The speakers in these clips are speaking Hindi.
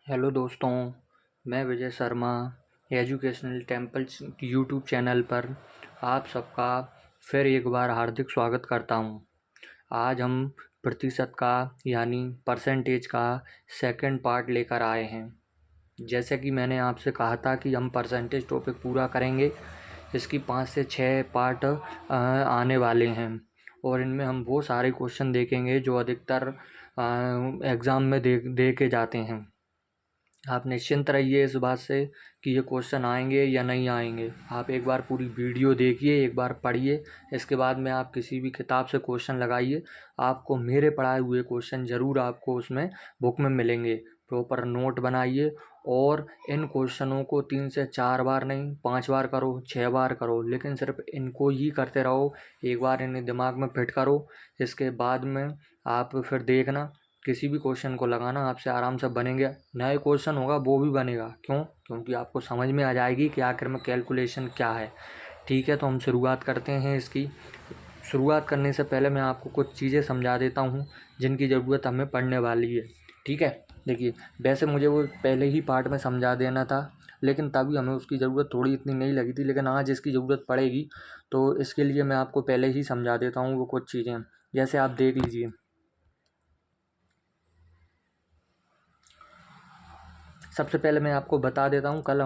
हेलो दोस्तों, मैं Vijay Sharma educational temples YouTube channel पर आप सबका फिर एक बार हार्दिक स्वागत करता हूं। आज हम प्रतिशत का यानी परसेंटेज का सेकंड पार्ट लेकर आए हैं। जैसे कि मैंने आपसे कहा था कि हम परसेंटेज टॉपिक पूरा करेंगे। इसकी 5 से 6 पार्ट आने वाले हैं और इनमें हम वो सारे क्वेश्चन देखेंगे जो अधिकतर एग्ज़ाम में दे के जाते हैं। आप निश्चिंत रहिए इस बात से कि ये क्वेश्चन आएंगे या नहीं आएंगे। आप एक बार पूरी वीडियो देखिए, एक बार पढ़िए, इसके बाद में आप किसी भी किताब से क्वेश्चन लगाइए। आपको मेरे पढ़ाए हुए क्वेश्चन ज़रूर आपको उसमें बुक में मिलेंगे। प्रॉपर नोट बनाइए और इन क्वेश्चनों को 3 से 4 बार नहीं 5 बार करो, 6 बार करो, लेकिन सिर्फ इनको ही करते रहो। एक बार इन्हें दिमाग में फिट करो, इसके बाद में आप फिर देखना किसी भी क्वेश्चन को लगाना आपसे आराम से बनेंगे। नए क्वेश्चन होगा वो भी बनेगा। क्यों? क्योंकि आपको समझ में आ जाएगी कि आखिर में कैलकुलेशन क्या है। ठीक है, तो हम शुरुआत करते हैं। इसकी शुरुआत करने से पहले मैं आपको कुछ चीज़ें समझा देता हूँ जिनकी ज़रूरत हमें पड़ने वाली है। ठीक है, देखिए, वैसे मुझे वो पहले ही पार्ट में समझा देना था, लेकिन तभी हमें उसकी ज़रूरत थोड़ी इतनी नहीं लगी थी, लेकिन आज इसकी ज़रूरत पड़ेगी। तो इसके लिए मैं आपको पहले ही समझा देता हूँ वो कुछ चीज़ें। जैसे आप देख लीजिए, सबसे पहले मैं आपको बता देता हूँ, कल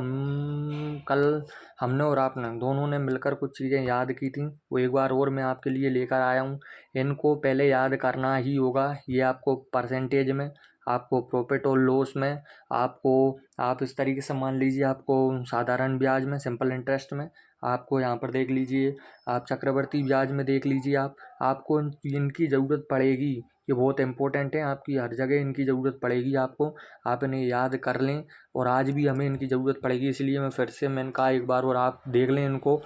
हमने और आपने दोनों ने मिलकर कुछ चीज़ें याद की थी, वो एक बार और मैं आपके लिए लेकर आया हूँ। इनको पहले याद करना ही होगा। ये आपको परसेंटेज में, आपको प्रॉफिट और लॉस में, आप इस तरीके से मान लीजिए, आपको साधारण ब्याज में, सिंपल इंटरेस्ट में, आपको यहाँ पर देख लीजिए, आप चक्रवर्ती ब्याज में देख लीजिए, आपको इनकी ज़रूरत पड़ेगी। ये बहुत इंपॉर्टेंट है, आपकी हर जगह इनकी ज़रूरत पड़ेगी आपको। आप इन्हें याद कर लें और आज भी हमें इनकी ज़रूरत पड़ेगी, इसलिए मैं फिर से मैंने कहा एक बार और आप देख लें इनको,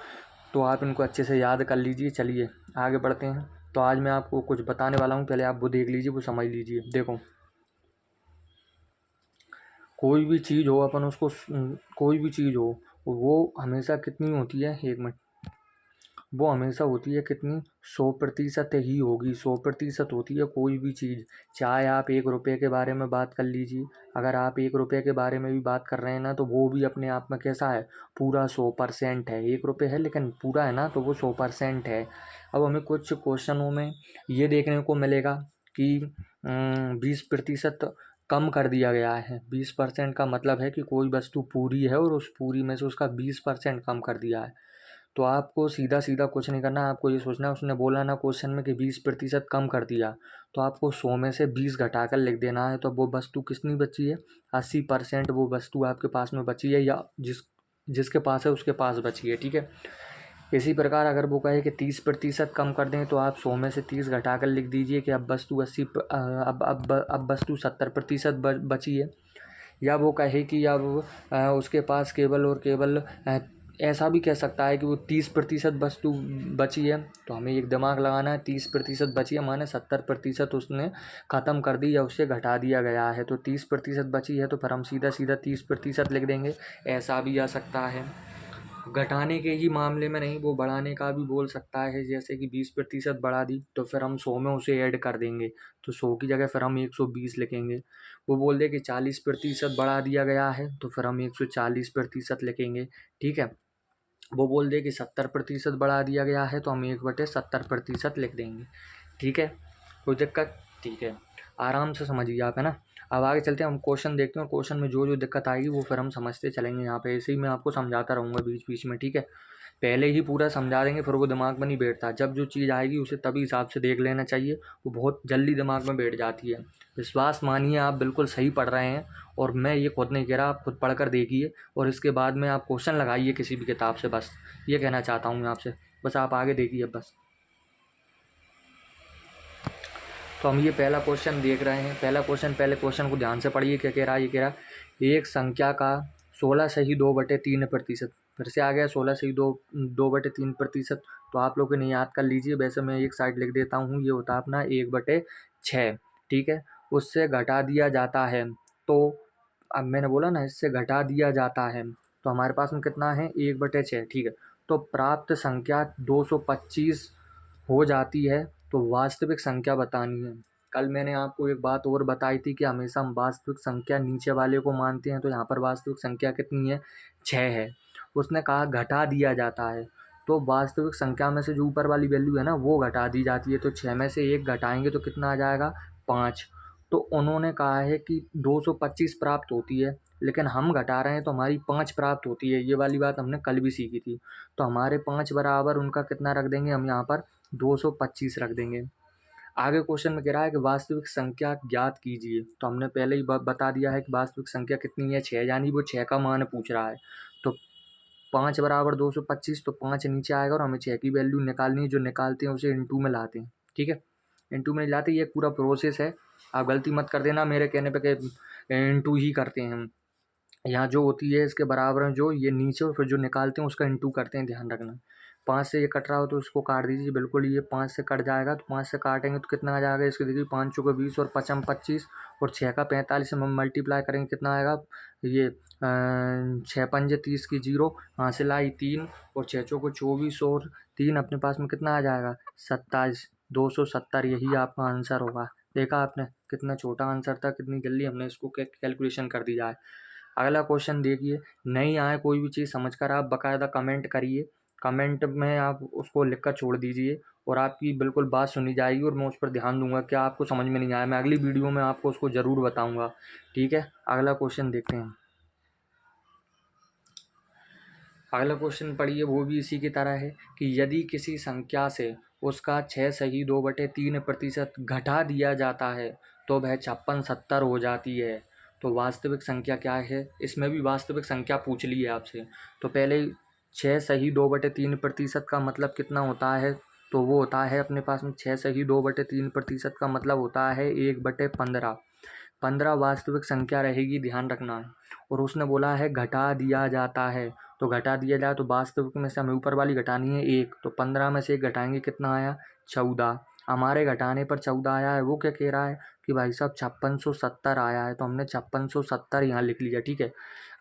तो आप इनको अच्छे से याद कर लीजिए। चलिए आगे बढ़ते हैं। तो आज मैं आपको कुछ बताने वाला हूँ, पहले आप वो देख लीजिए, वो समझ लीजिए। देखो, कोई भी चीज़ हो, अपन उसको कोई भी चीज़ हो वो हमेशा कितनी होती है, एक मिनट, वो हमेशा होती है कितनी, 100% ही होगी। 100% होती है कोई भी चीज़। चाहे आप 1 रुपये के बारे में बात कर लीजिए, अगर आप 1 रुपये के बारे में भी बात कर रहे हैं ना, तो वो भी अपने आप में कैसा है, पूरा 100% है। 1 रुपये है लेकिन पूरा है ना, तो वो 100% है। अब हमें कुछ क्वेश्चनों में ये देखने को मिलेगा कि 20% कम कर दिया गया है। 20% का मतलब है कि कोई वस्तु पूरी है और उस पूरी में से उसका 20% कम कर दिया है। तो आपको सीधा सीधा कुछ नहीं करना है, आपको ये सोचना है, उसने बोला ना क्वेश्चन में कि 20% कम कर दिया, तो आपको 100 में से 20 घटा कर लिख देना है। तो वो वस्तु कितनी बची है, 80% वो वस्तु आपके पास में बची है, या जिसके पास है उसके पास बची है। ठीक है, इसी प्रकार अगर वो कहे कि 30% कम कर दें, तो आप 100 में से 30 घटा कर लिख दीजिए कि अब वस्तु अब वस्तु 70% बची है। या वो कहे कि अब उसके पास केवल और केवल ऐसा भी कह सकता है कि वो 30% वस्तु बची है। तो हमें एक दिमाग लगाना है, 30% बची है माने 70% उसने ख़त्म कर दी या उससे घटा दिया गया है। तो 30% बची है, तो फिर हम सीधा सीधा 30% लिख देंगे। ऐसा भी आ सकता है, घटाने के ही मामले में नहीं, वो बढ़ाने का भी बोल सकता है। जैसे कि 20% बढ़ा दी, तो फिर हम 100 में उसे ऐड कर देंगे, तो 100 की जगह फिर हम 120 लिखेंगे। वो बोल दे कि 40% बढ़ा दिया गया है, तो फिर हम 140% लिखेंगे। ठीक है, वो बोल दे कि 70% बढ़ा दिया गया है, तो हम 1/70% लिख देंगे। ठीक है, कोई दिक्कत? ठीक है, आराम से समझिए आप, है ना। अब आगे चलते हैं, हम क्वेश्चन देखते हैं और क्वेश्चन में जो जो दिक्कत आएगी वो फिर हम समझते चलेंगे। यहाँ पे ऐसे ही मैं आपको समझाता रहूँगा बीच बीच में। ठीक है, पहले ही पूरा समझा देंगे फिर वो दिमाग में नहीं बैठता। जब जो चीज़ आएगी उसे तभी हिसाब से देख लेना चाहिए, वो बहुत जल्दी दिमाग में बैठ जाती है। विश्वास मानिए, आप बिल्कुल सही पढ़ रहे हैं, और मैं ये खुद नहीं कह रहा, आप खुद पढ़ कर देखिए और इसके बाद में आप क्वेश्चन लगाइए किसी भी किताब से। बस ये कहना चाहता हूँ मैं आपसे, बस आप आगे देखिए बस। तो हम ये पहला क्वेश्चन देख रहे हैं। पहला क्वेश्चन, पहले क्वेश्चन को ध्यान से पढ़िए, क्या कह रहा है। ये कह रहा है एक संख्या का 16 से ही 2/3, फिर से आ गया 16 से ही 2/3। तो आप लोग इन्हें याद कर लीजिए। वैसे मैं एक साइड लिख देता हूँ, ये होता है अपना 1/6। ठीक है, उससे घटा दिया जाता है, तो अब मैंने बोला ना इससे घटा दिया जाता है, तो हमारे पास में कितना है, 1/6। ठीक है, तो प्राप्त संख्या 225 हो जाती है, तो वास्तविक संख्या बतानी है। कल मैंने आपको एक बात और बताई थी कि हमेशा हम वास्तविक संख्या नीचे वाले को मानते हैं, तो यहाँ पर वास्तविक संख्या कितनी है, 6 है। उसने कहा घटा दिया जाता है, तो वास्तविक संख्या में से जो ऊपर वाली वैल्यू है ना वो घटा दी जाती है, तो 6 में से 1 घटाएंगे तो कितना आ जाएगा, 5। तो उन्होंने कहा है कि 225 प्राप्त होती है, लेकिन हम घटा रहे हैं तो हमारी 5 प्राप्त होती है। ये वाली बात हमने कल भी सीखी थी। तो हमारे 5 बराबर उनका कितना रख देंगे हम यहाँ पर, 225 रख देंगे। आगे क्वेश्चन में कह रहा है कि वास्तविक संख्या ज्ञात कीजिए, तो हमने पहले ही बता दिया है कि वास्तविक संख्या कितनी है, 6, यानी वो 6 का मान पूछ रहा है। तो 5 बराबर 225, तो 5 नीचे आएगा और हमें 6 की वैल्यू निकालनी है। जो निकालते हैं उसे इंटू में लाते हैं, ठीक है, इंटू में लाते, ये पूरा प्रोसेस है। आप गलती मत कर देना मेरे कहने पे कि इंटू ही करते हैं हम। यहाँ जो होती है इसके बराबर में जो ये नीचे, और फिर जो निकालते हैं उसका इंटू करते हैं, ध्यान रखना। 5 से ये कट रहा हो तो इसको काट दीजिए, बिल्कुल ये 5 से कट जाएगा, तो 5 से काटेंगे तो कितना आ जाएगा, इसके देखिए 5 चौके 20 और 5 25 और 6 का 45 से हम मल्टीप्लाई करेंगे, कितना आएगा, ये 6 पंजे 30 की 0, हासिल आई 3 और 6 चौके 24 और 3 अपने पास में कितना आ जाएगा, 27, 270, यही आपका आंसर होगा। देखा आपने कितना छोटा आंसर था, कितनी जल्दी हमने इसको कैलकुलेशन कर दिया है। अगला क्वेश्चन देखिए, नहीं आए कोई भी चीज़ समझकर आप बाकायदा कमेंट करिए, कमेंट में आप उसको लिखकर छोड़ दीजिए और आपकी बिल्कुल बात सुनी जाएगी और मैं उस पर ध्यान दूंगा। क्या आपको समझ में नहीं आया, मैं अगली वीडियो में आपको उसको ज़रूर बताऊंगा, ठीक है। अगला क्वेश्चन देखते हैं। अगला क्वेश्चन पढ़िए, वो भी इसी की तरह है कि यदि किसी संख्या से उसका 6 सही 2/3% घटा दिया जाता है तो वह 56-70 हो जाती है। तो वास्तविक संख्या क्या है, इसमें भी वास्तविक संख्या पूछ ली है आपसे। तो पहले 6 सही 2/3% का मतलब कितना होता है, तो वो होता है अपने पास में 6 सही 2/3% का मतलब होता है 1/15। 15 वास्तविक संख्या रहेगी, ध्यान रखना है। और उसने बोला है घटा दिया जाता है, तो घटा दिया जाए तो वास्तविक में से हमें ऊपर वाली घटानी है 1, तो 15 में से 1 घटाएंगे, कितना आया, 14। हमारे घटाने पर 14 आया है। वो क्या कह रहा है कि भाई साहब 5670 आया है, तो हमने 5670 यहाँ लिख लिया, ठीक है।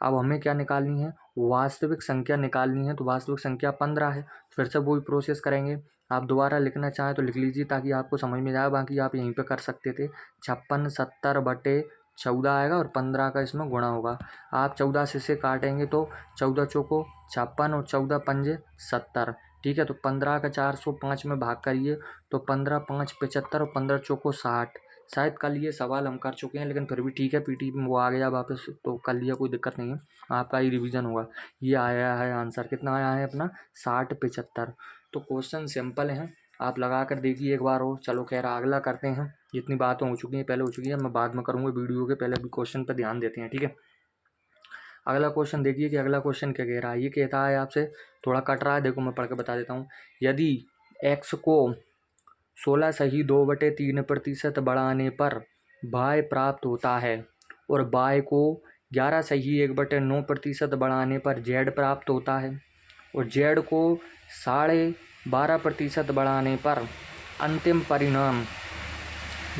अब हमें क्या निकालनी है, वास्तविक संख्या निकालनी है, तो वास्तविक संख्या 15 है। फिर से वही प्रोसेस करेंगे। आप दोबारा लिखना चाहें तो लिख लीजिए ताकि आपको समझ में जाए, बाकी आप यहीं पे कर सकते थे। 5670/14 आएगा और 15 का इसमें गुणा होगा। आप 14 से काटेंगे तो 14 चौको 56 और 14 पंजे 70, ठीक है। तो 15 का 405 में भाग करिए तो 15 5 75 और 15 चौको 60। शायद कल ये सवाल हम कर चुके हैं, लेकिन फिर भी ठीक है, पीटी में वो आ गया वापस, तो कर लिया, कोई दिक्कत नहीं है, आपका ही रिवीजन होगा। ये आया है आंसर, कितना आया है अपना, 60 75। तो क्वेश्चन सिंपल है, आप लगा कर देखिए एक बार और। चलो खैर अगला करते हैं, जितनी बातें हो चुकी हैं पहले हो चुकी है, मैं बाद में करूँगा वीडियो के, पहले अभी क्वेश्चन पर ध्यान देते हैं, ठीक है। अगला क्वेश्चन देखिए कि अगला क्वेश्चन क्या कह रहा है। ये कहता है आपसे, थोड़ा कट रहा है, देखो मैं पढ़ के बता देता हूँ। यदि x को 16 सही 2/3% बढ़ाने पर y प्राप्त होता है और y को 11 सही 1/9% बढ़ाने पर z प्राप्त होता है और z को 12.5% बढ़ाने पर अंतिम परिणाम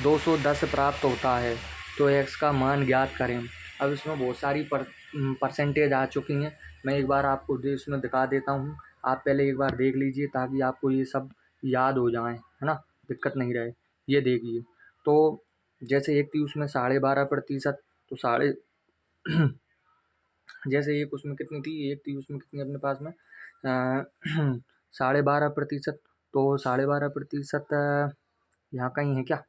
210 प्राप्त होता है, तो x का मान ज्ञात करें। अब इसमें बहुत सारी परसेंटेज आ चुकी हैं, मैं एक बार आपको इसमें दिखा देता हूँ। आप पहले एक बार देख लीजिए ताकि आपको ये सब याद हो जाए, है ना, दिक्कत नहीं रहे। ये देखिए, तो जैसे एक थी उसमें 12.5%, तो जैसे एक उसमें कितनी थी, एक थी उसमें कितनी अपने पास में 12.5%, तो 12.5% यहाँ कहीं है क्या,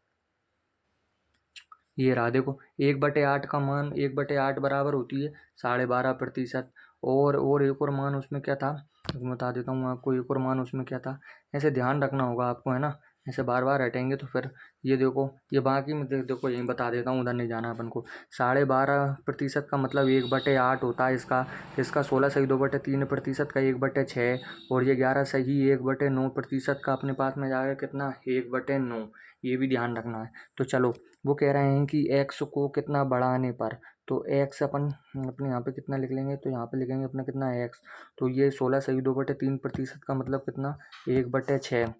ये रहा देखो, 1/8 का मान 1/8 बराबर होती है 12.5%। और एक और मान उसमें क्या था, मैं बता देता हूँ आपको, एक और मान उसमें क्या था, ऐसे ध्यान रखना होगा आपको, है ना, ऐसे बार बार हटेंगे तो फिर ये देखो, ये बाकी में देखो यहीं बता देता हूँ, उधर नहीं जाना अपन को। 12.5% का मतलब 1/8 होता है इसका 16 सही 2/3% का 1/6 और ये 11 सही 1/9% का अपने पास में जाएगा कितना, 1/9। ये भी ध्यान रखना है। तो चलो, वो कह रहे हैं कि x को कितना बढ़ाने पर, तो x अपन अपने यहाँ पे कितना लिख लेंगे, तो यहाँ पे लिखेंगे अपना कितना x, तो ये 16 सही 2/3% का मतलब कितना, 1/6,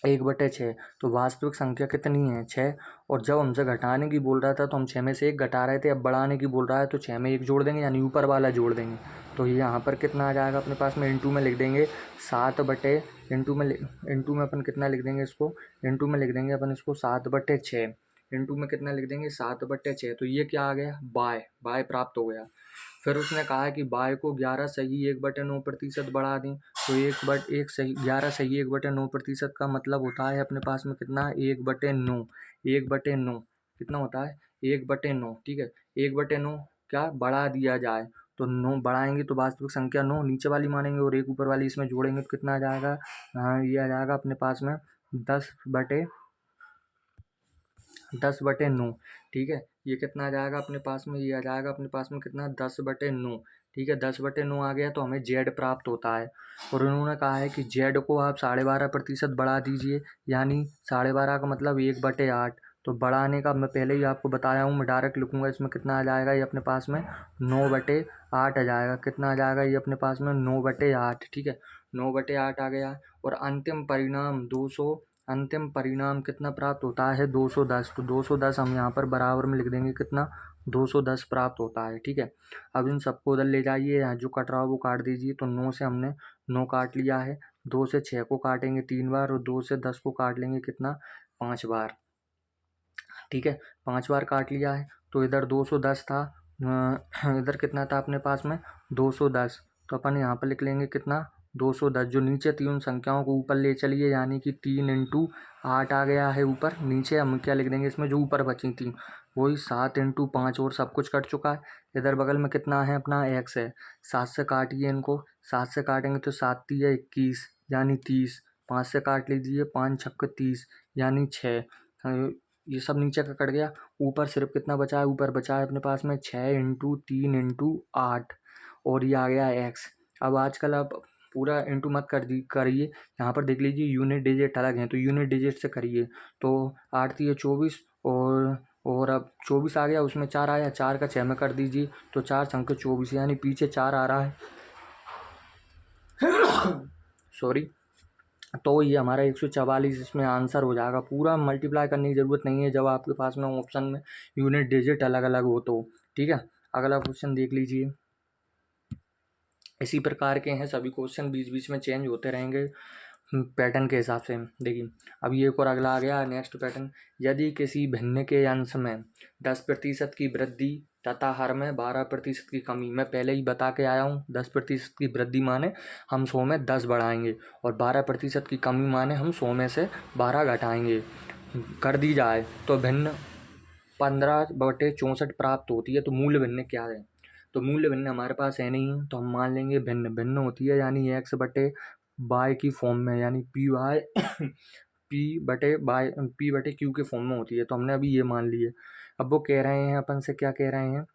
1/6। तो वास्तविक संख्या कितनी है, 6। और जब हमसे घटाने की बोल रहा था तो हम 6 में से 1 घटा रहे थे, अब बढ़ाने की बोल रहा है तो 6 में 1 जोड़ देंगे, यानी ऊपर वाला जोड़ देंगे। तो ये यहाँ पर कितना आ जाएगा अपने पास में, इंटू में लिख देंगे 7/6 इंटू में अपन कितना लिख देंगे इसको, इंटू में लिख देंगे अपन इसको 7/6। इंटू में कितना लिख देंगे 7/6। तो ये क्या आ गया, बाय प्राप्त हो गया। फिर उसने कहा है कि बाय को 11 सही 1/9% बढ़ा दें। तो 11 सही 1/9% का मतलब होता है अपने पास में कितना, 1/9। 1/9 कितना होता है, 1/9। ठीक है, 1/9 क्या बढ़ा दिया जाए, तो 9 बढ़ाएंगे तो वास्तविक संख्या 9 नीचे वाली मानेंगे और एक ऊपर वाली इसमें जोड़ेंगे तो कितना आ जाएगा, ये आ जाएगा अपने पास में 10/9। ठीक है, ये कितना आ जाएगा अपने पास में, ये आ जाएगा अपने पास में कितना, 10/9। ठीक है, 10/9 आ गया तो हमें जेड प्राप्त होता है। और उन्होंने कहा है कि जेड को आप 12.5% बढ़ा दीजिए, यानी 12.5 का मतलब 1/8। तो बढ़ाने का मैं पहले ही आपको बताया हूँ, मैं डायरेक्ट लिखूंगा इसमें कितना आ जाएगा, ये अपने पास में 9/8 आ जाएगा। कितना आ जाएगा ये अपने पास में 9/8। ठीक है, 9/8 आ गया। और अंतिम परिणाम कितना प्राप्त होता है, 210। तो 210 हम यहाँ पर बराबर में लिख देंगे कितना, 210 प्राप्त होता है। ठीक है, अब इन सबको उधर ले जाइए, यहाँ जो कट रहा हो वो काट दीजिए। तो 9 से हमने 9 काट लिया है, 2 से 6 को काटेंगे 3 बार और 2 से 10 को काट लेंगे कितना, 5 बार। ठीक है, 5 बार काट लिया है। तो इधर 210 था, इधर कितना था अपने पास में 210। तो अपन यहाँ पर लिख लेंगे कितना, 210। जो नीचे थी उन संख्याओं को ऊपर ले चलिए, यानी कि 3 × 8 आ गया है ऊपर। नीचे हम क्या लिख देंगे इसमें, जो ऊपर बची थी वही 7 × 5, और सब कुछ कट चुका है। इधर बगल में कितना है अपना x है, 7 से काटिए इनको, 7 से काटेंगे तो 7 × 21 यानी 30। 5 से काट लीजिए, 5 × 6 = 30 यानी 6। ये सब नीचे का कट गया, ऊपर सिर्फ कितना बचा है, ऊपर बचा है अपने पास में 6 × 3 × 8 और ये आ गया x। अब आजकल आप पूरा इंटू मत करिए, यहाँ पर देख लीजिए यूनिट डिजिट अलग हैं, तो यूनिट डिजिट से करिए। तो 8 × 3 = 24 और अब 24 आ गया, उसमें 4 आया, 4 का 6 में कर दीजिए तो 4 × 24 यानी पीछे 4 आ रहा है। सॉरी। तो ये हमारा 144 इसमें आंसर हो जाएगा। पूरा मल्टीप्लाई करने की ज़रूरत नहीं है जब आपके पास में ऑप्शन में यूनिट डिजिट अलग अलग हो तो। ठीक है, अगला क्वेश्चन देख लीजिए। इसी प्रकार के हैं सभी क्वेश्चन, बीच बीच में चेंज होते रहेंगे पैटर्न के हिसाब से। देखिए अब ये एक और अगला आ गया नेक्स्ट पैटर्न। यदि किसी भिन्न के अंश में 10% की वृद्धि तथा हर में 12% की कमी, मैं पहले ही बता के आया हूँ, 10% की वृद्धि माने हम 100 में 10 बढ़ाएंगे और 12% की कमी माने हम 100 में से 12 घटाएंगे, कर दी जाए तो भिन्न 15/64 प्राप्त होती है। तो मूल्य भिन्न क्या है, तो मूल्य भिन्न हमारे पास है नहीं, तो हम मान लेंगे भिन्न भिन्न होती है, यानी x/y की फॉर्म में, यानी p/q के फॉर्म में होती है। तो हमने अभी ये मान ली है। अब वो कह रहे हैं अपन से, क्या कह रहे हैं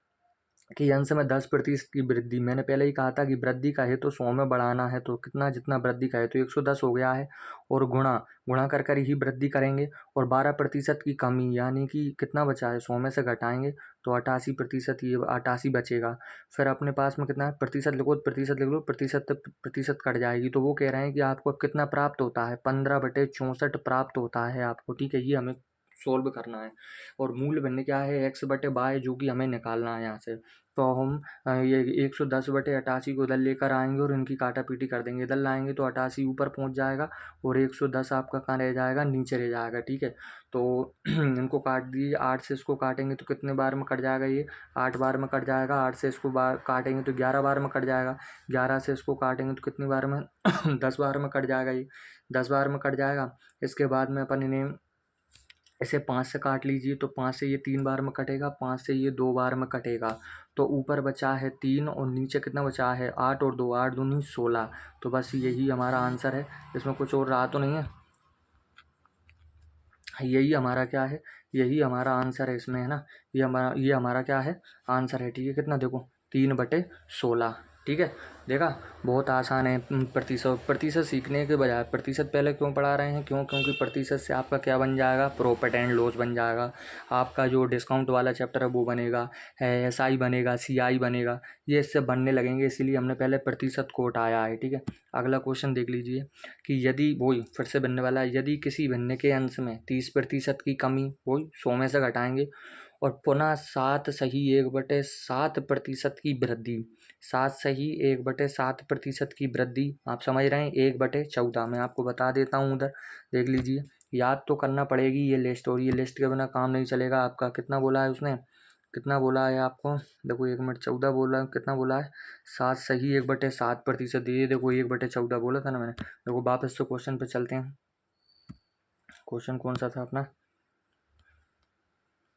कि अंश में 10% की वृद्धि, मैंने पहले ही कहा था कि वृद्धि का है तो 100 में बढ़ाना है, तो कितना, जितना वृद्धि का है तो 110 हो गया है, और गुणा कर ही वृद्धि करेंगे। और 12% की कमी, यानी कि कितना बचा है, 100 में से घटाएंगे तो 88%, ये 88 बचेगा। फिर अपने पास में कितना है, प्रतिशत लिखो, प्रतिशत लिख लो, प्रतिशत कट जाएगी। तो वो कह रहे हैं कि आपको कितना प्राप्त होता है, 15/64 प्राप्त होता है आपको। ठीक है, ये हमें सोल्व करना है। और मूल भिन्न क्या है, x/y, जो कि हमें निकालना है यहाँ से। तो हम ये 110/88 को इधर लेकर आएंगे और इनकी काटा पीटी कर देंगे। इधर लाएंगे तो 88 ऊपर पहुँच जाएगा और 110 आपका कहाँ रह जाएगा, नीचे रह जाएगा। ठीक है, तो इनको काट दीजिए। 8 से इसको काटेंगे तो कितने बार में कट जाएगा, ये 8 बार में कट जाएगा। 8 से इसको काटेंगे तो 11 बार में कट जाएगा। 11 से इसको काटेंगे तो कितनी बार में 10 बार में कट जाएगा, ये 10 बार में कट जाएगा। इसके बाद में अपन इन्हें इसे 5 से काट लीजिए, तो 5 से ये 3 बार में कटेगा, 5 से ये 2 बार में कटेगा। तो ऊपर बचा है 3 और नीचे कितना बचा है, 8 और 2, 8 दूनी 16। तो बस यही हमारा आंसर है, इसमें कुछ और रहा तो नहीं है। यही हमारा क्या है, यही हमारा आंसर है इसमें, है ना। ये हमारा क्या है, आंसर है। ठीक है, कितना देखो, 3/16। ठीक है, देखा, बहुत आसान है। प्रतिशत सीखने के बजाय प्रतिशत पहले क्यों पढ़ा रहे हैं, क्योंकि प्रतिशत से आपका क्या बन जाएगा, प्रॉफिट एंड लॉस बन जाएगा। आपका जो डिस्काउंट वाला चैप्टर है वो बनेगा, SI बनेगा, CI बनेगा, ये इससे बनने लगेंगे, इसीलिए हमने पहले प्रतिशत को उठाया है। ठीक है, अगला क्वेश्चन देख लीजिए कि यदि वही फिर से बनने वाला है, यदि किसी भिन्न के अंश में 30% की कमी, वही 100 में से घटाएंगे और पुनः 7 सही 1/7% की वृद्धि, 7 सही 1/7% की वृद्धि, आप समझ रहे हैं, 1/14। मैं आपको बता देता हूँ, उधर देख लीजिए, याद तो करना पड़ेगी ये लिस्ट, और ये लिस्ट के बिना काम नहीं चलेगा आपका। कितना बोला है उसने, कितना बोला है आपको, देखो 1/14 बोला है, कितना बोला है, 7 सही 1/7%, ये देखो 1/14 बोला था ना मैंने। देखो वापस से क्वेश्चन पे चलते हैं, क्वेश्चन कौन सा था अपना,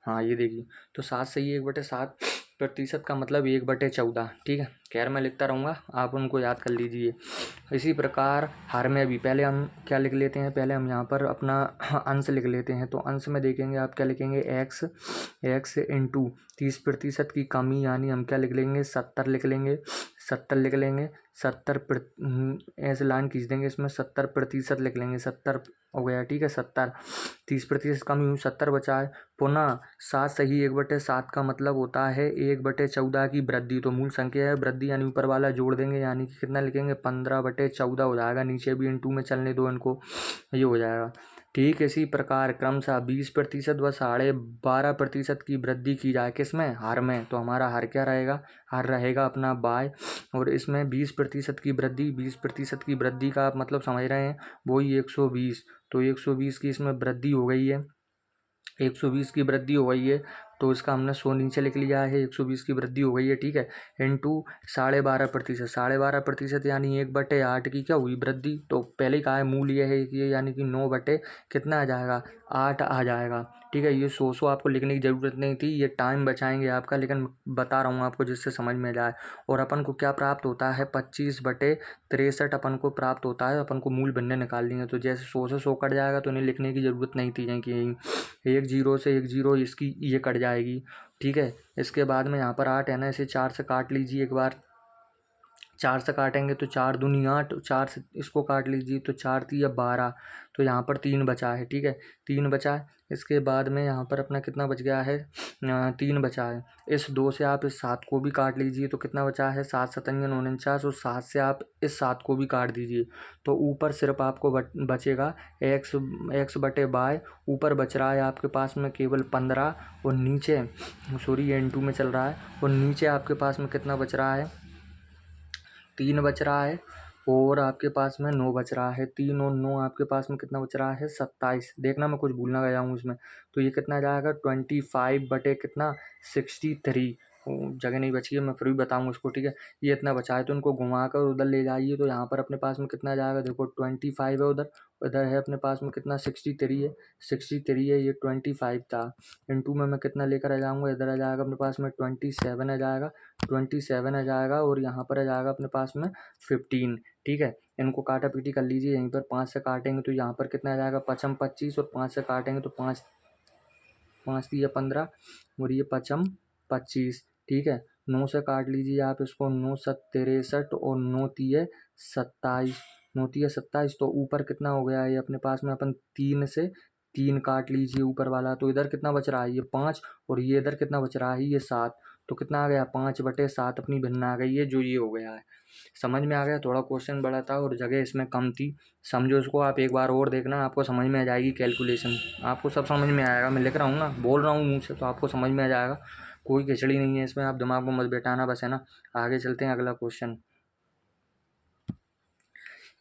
हाँ ये देखिए, तो 7 सही 1/7% का मतलब 1/14, ठीक है। खैर मैं लिखता रहूँगा, आप उनको याद कर लीजिए। इसी प्रकार हर में भी पहले हम क्या लिख लेते हैं, पहले हम यहाँ पर अपना अंश लिख लेते हैं। तो अंश में देखेंगे आप क्या लिखेंगे, एक्स इंटू 30% की कमी, यानी हम क्या लिख लेंगे, 70 लिख लेंगे, 70 लिख लेंगे, 70 ऐसे लाइन खींच देंगे, इसमें 70% लिख लेंगे, 70 हो गया, ठीक है। 70, 30% कमी हुई, 70 बचा है। पुनः 7 सही 1/7 का मतलब होता है 1/14 की वृद्धि, तो मूल संख्या है, वृद्धि यानी ऊपर वाला जोड़ देंगे, यानी कि कितना लिखेंगे, 15/14 हो जाएगा। नीचे भी इंटू में चलने दो इनको, ये हो जाएगा। ठीक इसी प्रकार क्रमशः 20% व 12.5% की वृद्धि की जाए, किसमें, हर में। तो हमारा हर क्या रहेगा, हर रहेगा अपना बाय, और इसमें 20% की वृद्धि, 20% की वृद्धि का आप मतलब समझ रहे हैं, वही 120। तो 120 की इसमें वृद्धि हो गई है, 120 की वृद्धि हो गई है, तो इसका हमने 100 नीचे लिख लिया है, 120 की वृद्धि हो गई है, ठीक है। इंटू 12.5%, 12.5% यानी 1/8 की क्या हुई, वृद्धि। तो पहले ही कहा है मूल ये है कि यानी कि 9 बटे कितना आ जाएगा, 8 आ जाएगा, ठीक है। ये 100 आपको लिखने की ज़रूरत नहीं थी, ये टाइम बचाएंगे आपका, लेकिन बता रहा हूँ आपको जिससे समझ में जाए। और अपन को क्या प्राप्त होता है, 25/63 अपन को प्राप्त होता है, अपन को मूल भिन्न निकालनी है। तो जैसे 100 से 100 कट जाएगा, तो इन्हें लिखने की ज़रूरत नहीं थी, यानी कि 1 0 से 1 0 इसकी ये कट जाएगी, ठीक है। इसके बाद में यहाँ पर 8 है ना, इसे 4 से काट लीजिए एक बार, 4 से काटेंगे तो 4 दूनी 8, 4 से इसको काट लीजिए तो 4 तिया 12, तो यहाँ पर 3 बचा है, ठीक है, 3 बचा है। इसके बाद में यहाँ पर अपना कितना बच गया है, 3 बचा है। इस 2 से आप इस 7 को भी काट लीजिए, तो कितना बचा है, 7 7 49, और 7 से आप इस 7 को भी काट दीजिए, तो ऊपर सिर्फ आपको बचेगा x/बाय, ऊपर बच रहा है आपके पास में केवल 15, और नीचे, सॉरी ये N2 में चल रहा है, और नीचे आपके पास में कितना बच रहा है, 3 बच रहा है, और आपके पास में 9 बच रहा है। 3 और 9 आपके पास में कितना बच रहा है, 27। देखना मैं कुछ भूलना गया हूँ इसमें, तो ये कितना जाएगा, 25 बटे कितना, 63। जगह नहीं बची है, मैं फिर भी बताऊँगा उसको, ठीक है। ये इतना बचा है, तो उनको घुमा कर उधर ले जाइए, तो यहाँ पर अपने पास में कितना जाएगा, देखो 25 है उधर, इधर है अपने पास में कितना, 63 है, 63 है, ये 25 था। इंटू में मैं कितना लेकर आ जाऊँगा, इधर आ जाएगा अपने पास में 27 आ जाएगा, 27 आ जाएगा, और यहाँ पर आ जाएगा अपने पास में 15, ठीक है। इनको काटा पीटी कर लीजिए, यहीं पर 5 से काटेंगे तो यहाँ पर कितना आ जाएगा, 5 25, और 5 से काटेंगे तो 5 5 तिया 15, और ये 5 25, ठीक है। 9 से काट लीजिए आप इसको, 9 7 63, और 9 तिये 27, 9 तिये 27, तो ऊपर कितना हो गया, ये अपने पास में अपन 3 से 3 काट लीजिए ऊपर वाला, तो इधर कितना बच रहा है, ये 5, और ये इधर कितना बच रहा है, ये 7, तो कितना आ गया, 5/7 अपनी भिन्न आ गई है, जो ये हो गया है। समझ में आ गया, थोड़ा क्वेश्चन बड़ा था और जगह इसमें कम थी, समझो इसको आप एक बार और देखना, आपको समझ में आ जाएगी कैलकुलेशन, आपको सब समझ में आएगा। मैं लिख रहा हूँ ना, बोल रहा हूँ मुँह से, तो आपको समझ में आ जाएगा, कोई खिचड़ी नहीं है इसमें, आप दिमाग में मत बैठाना बस, है ना। आगे चलते हैं, अगला क्वेश्चन।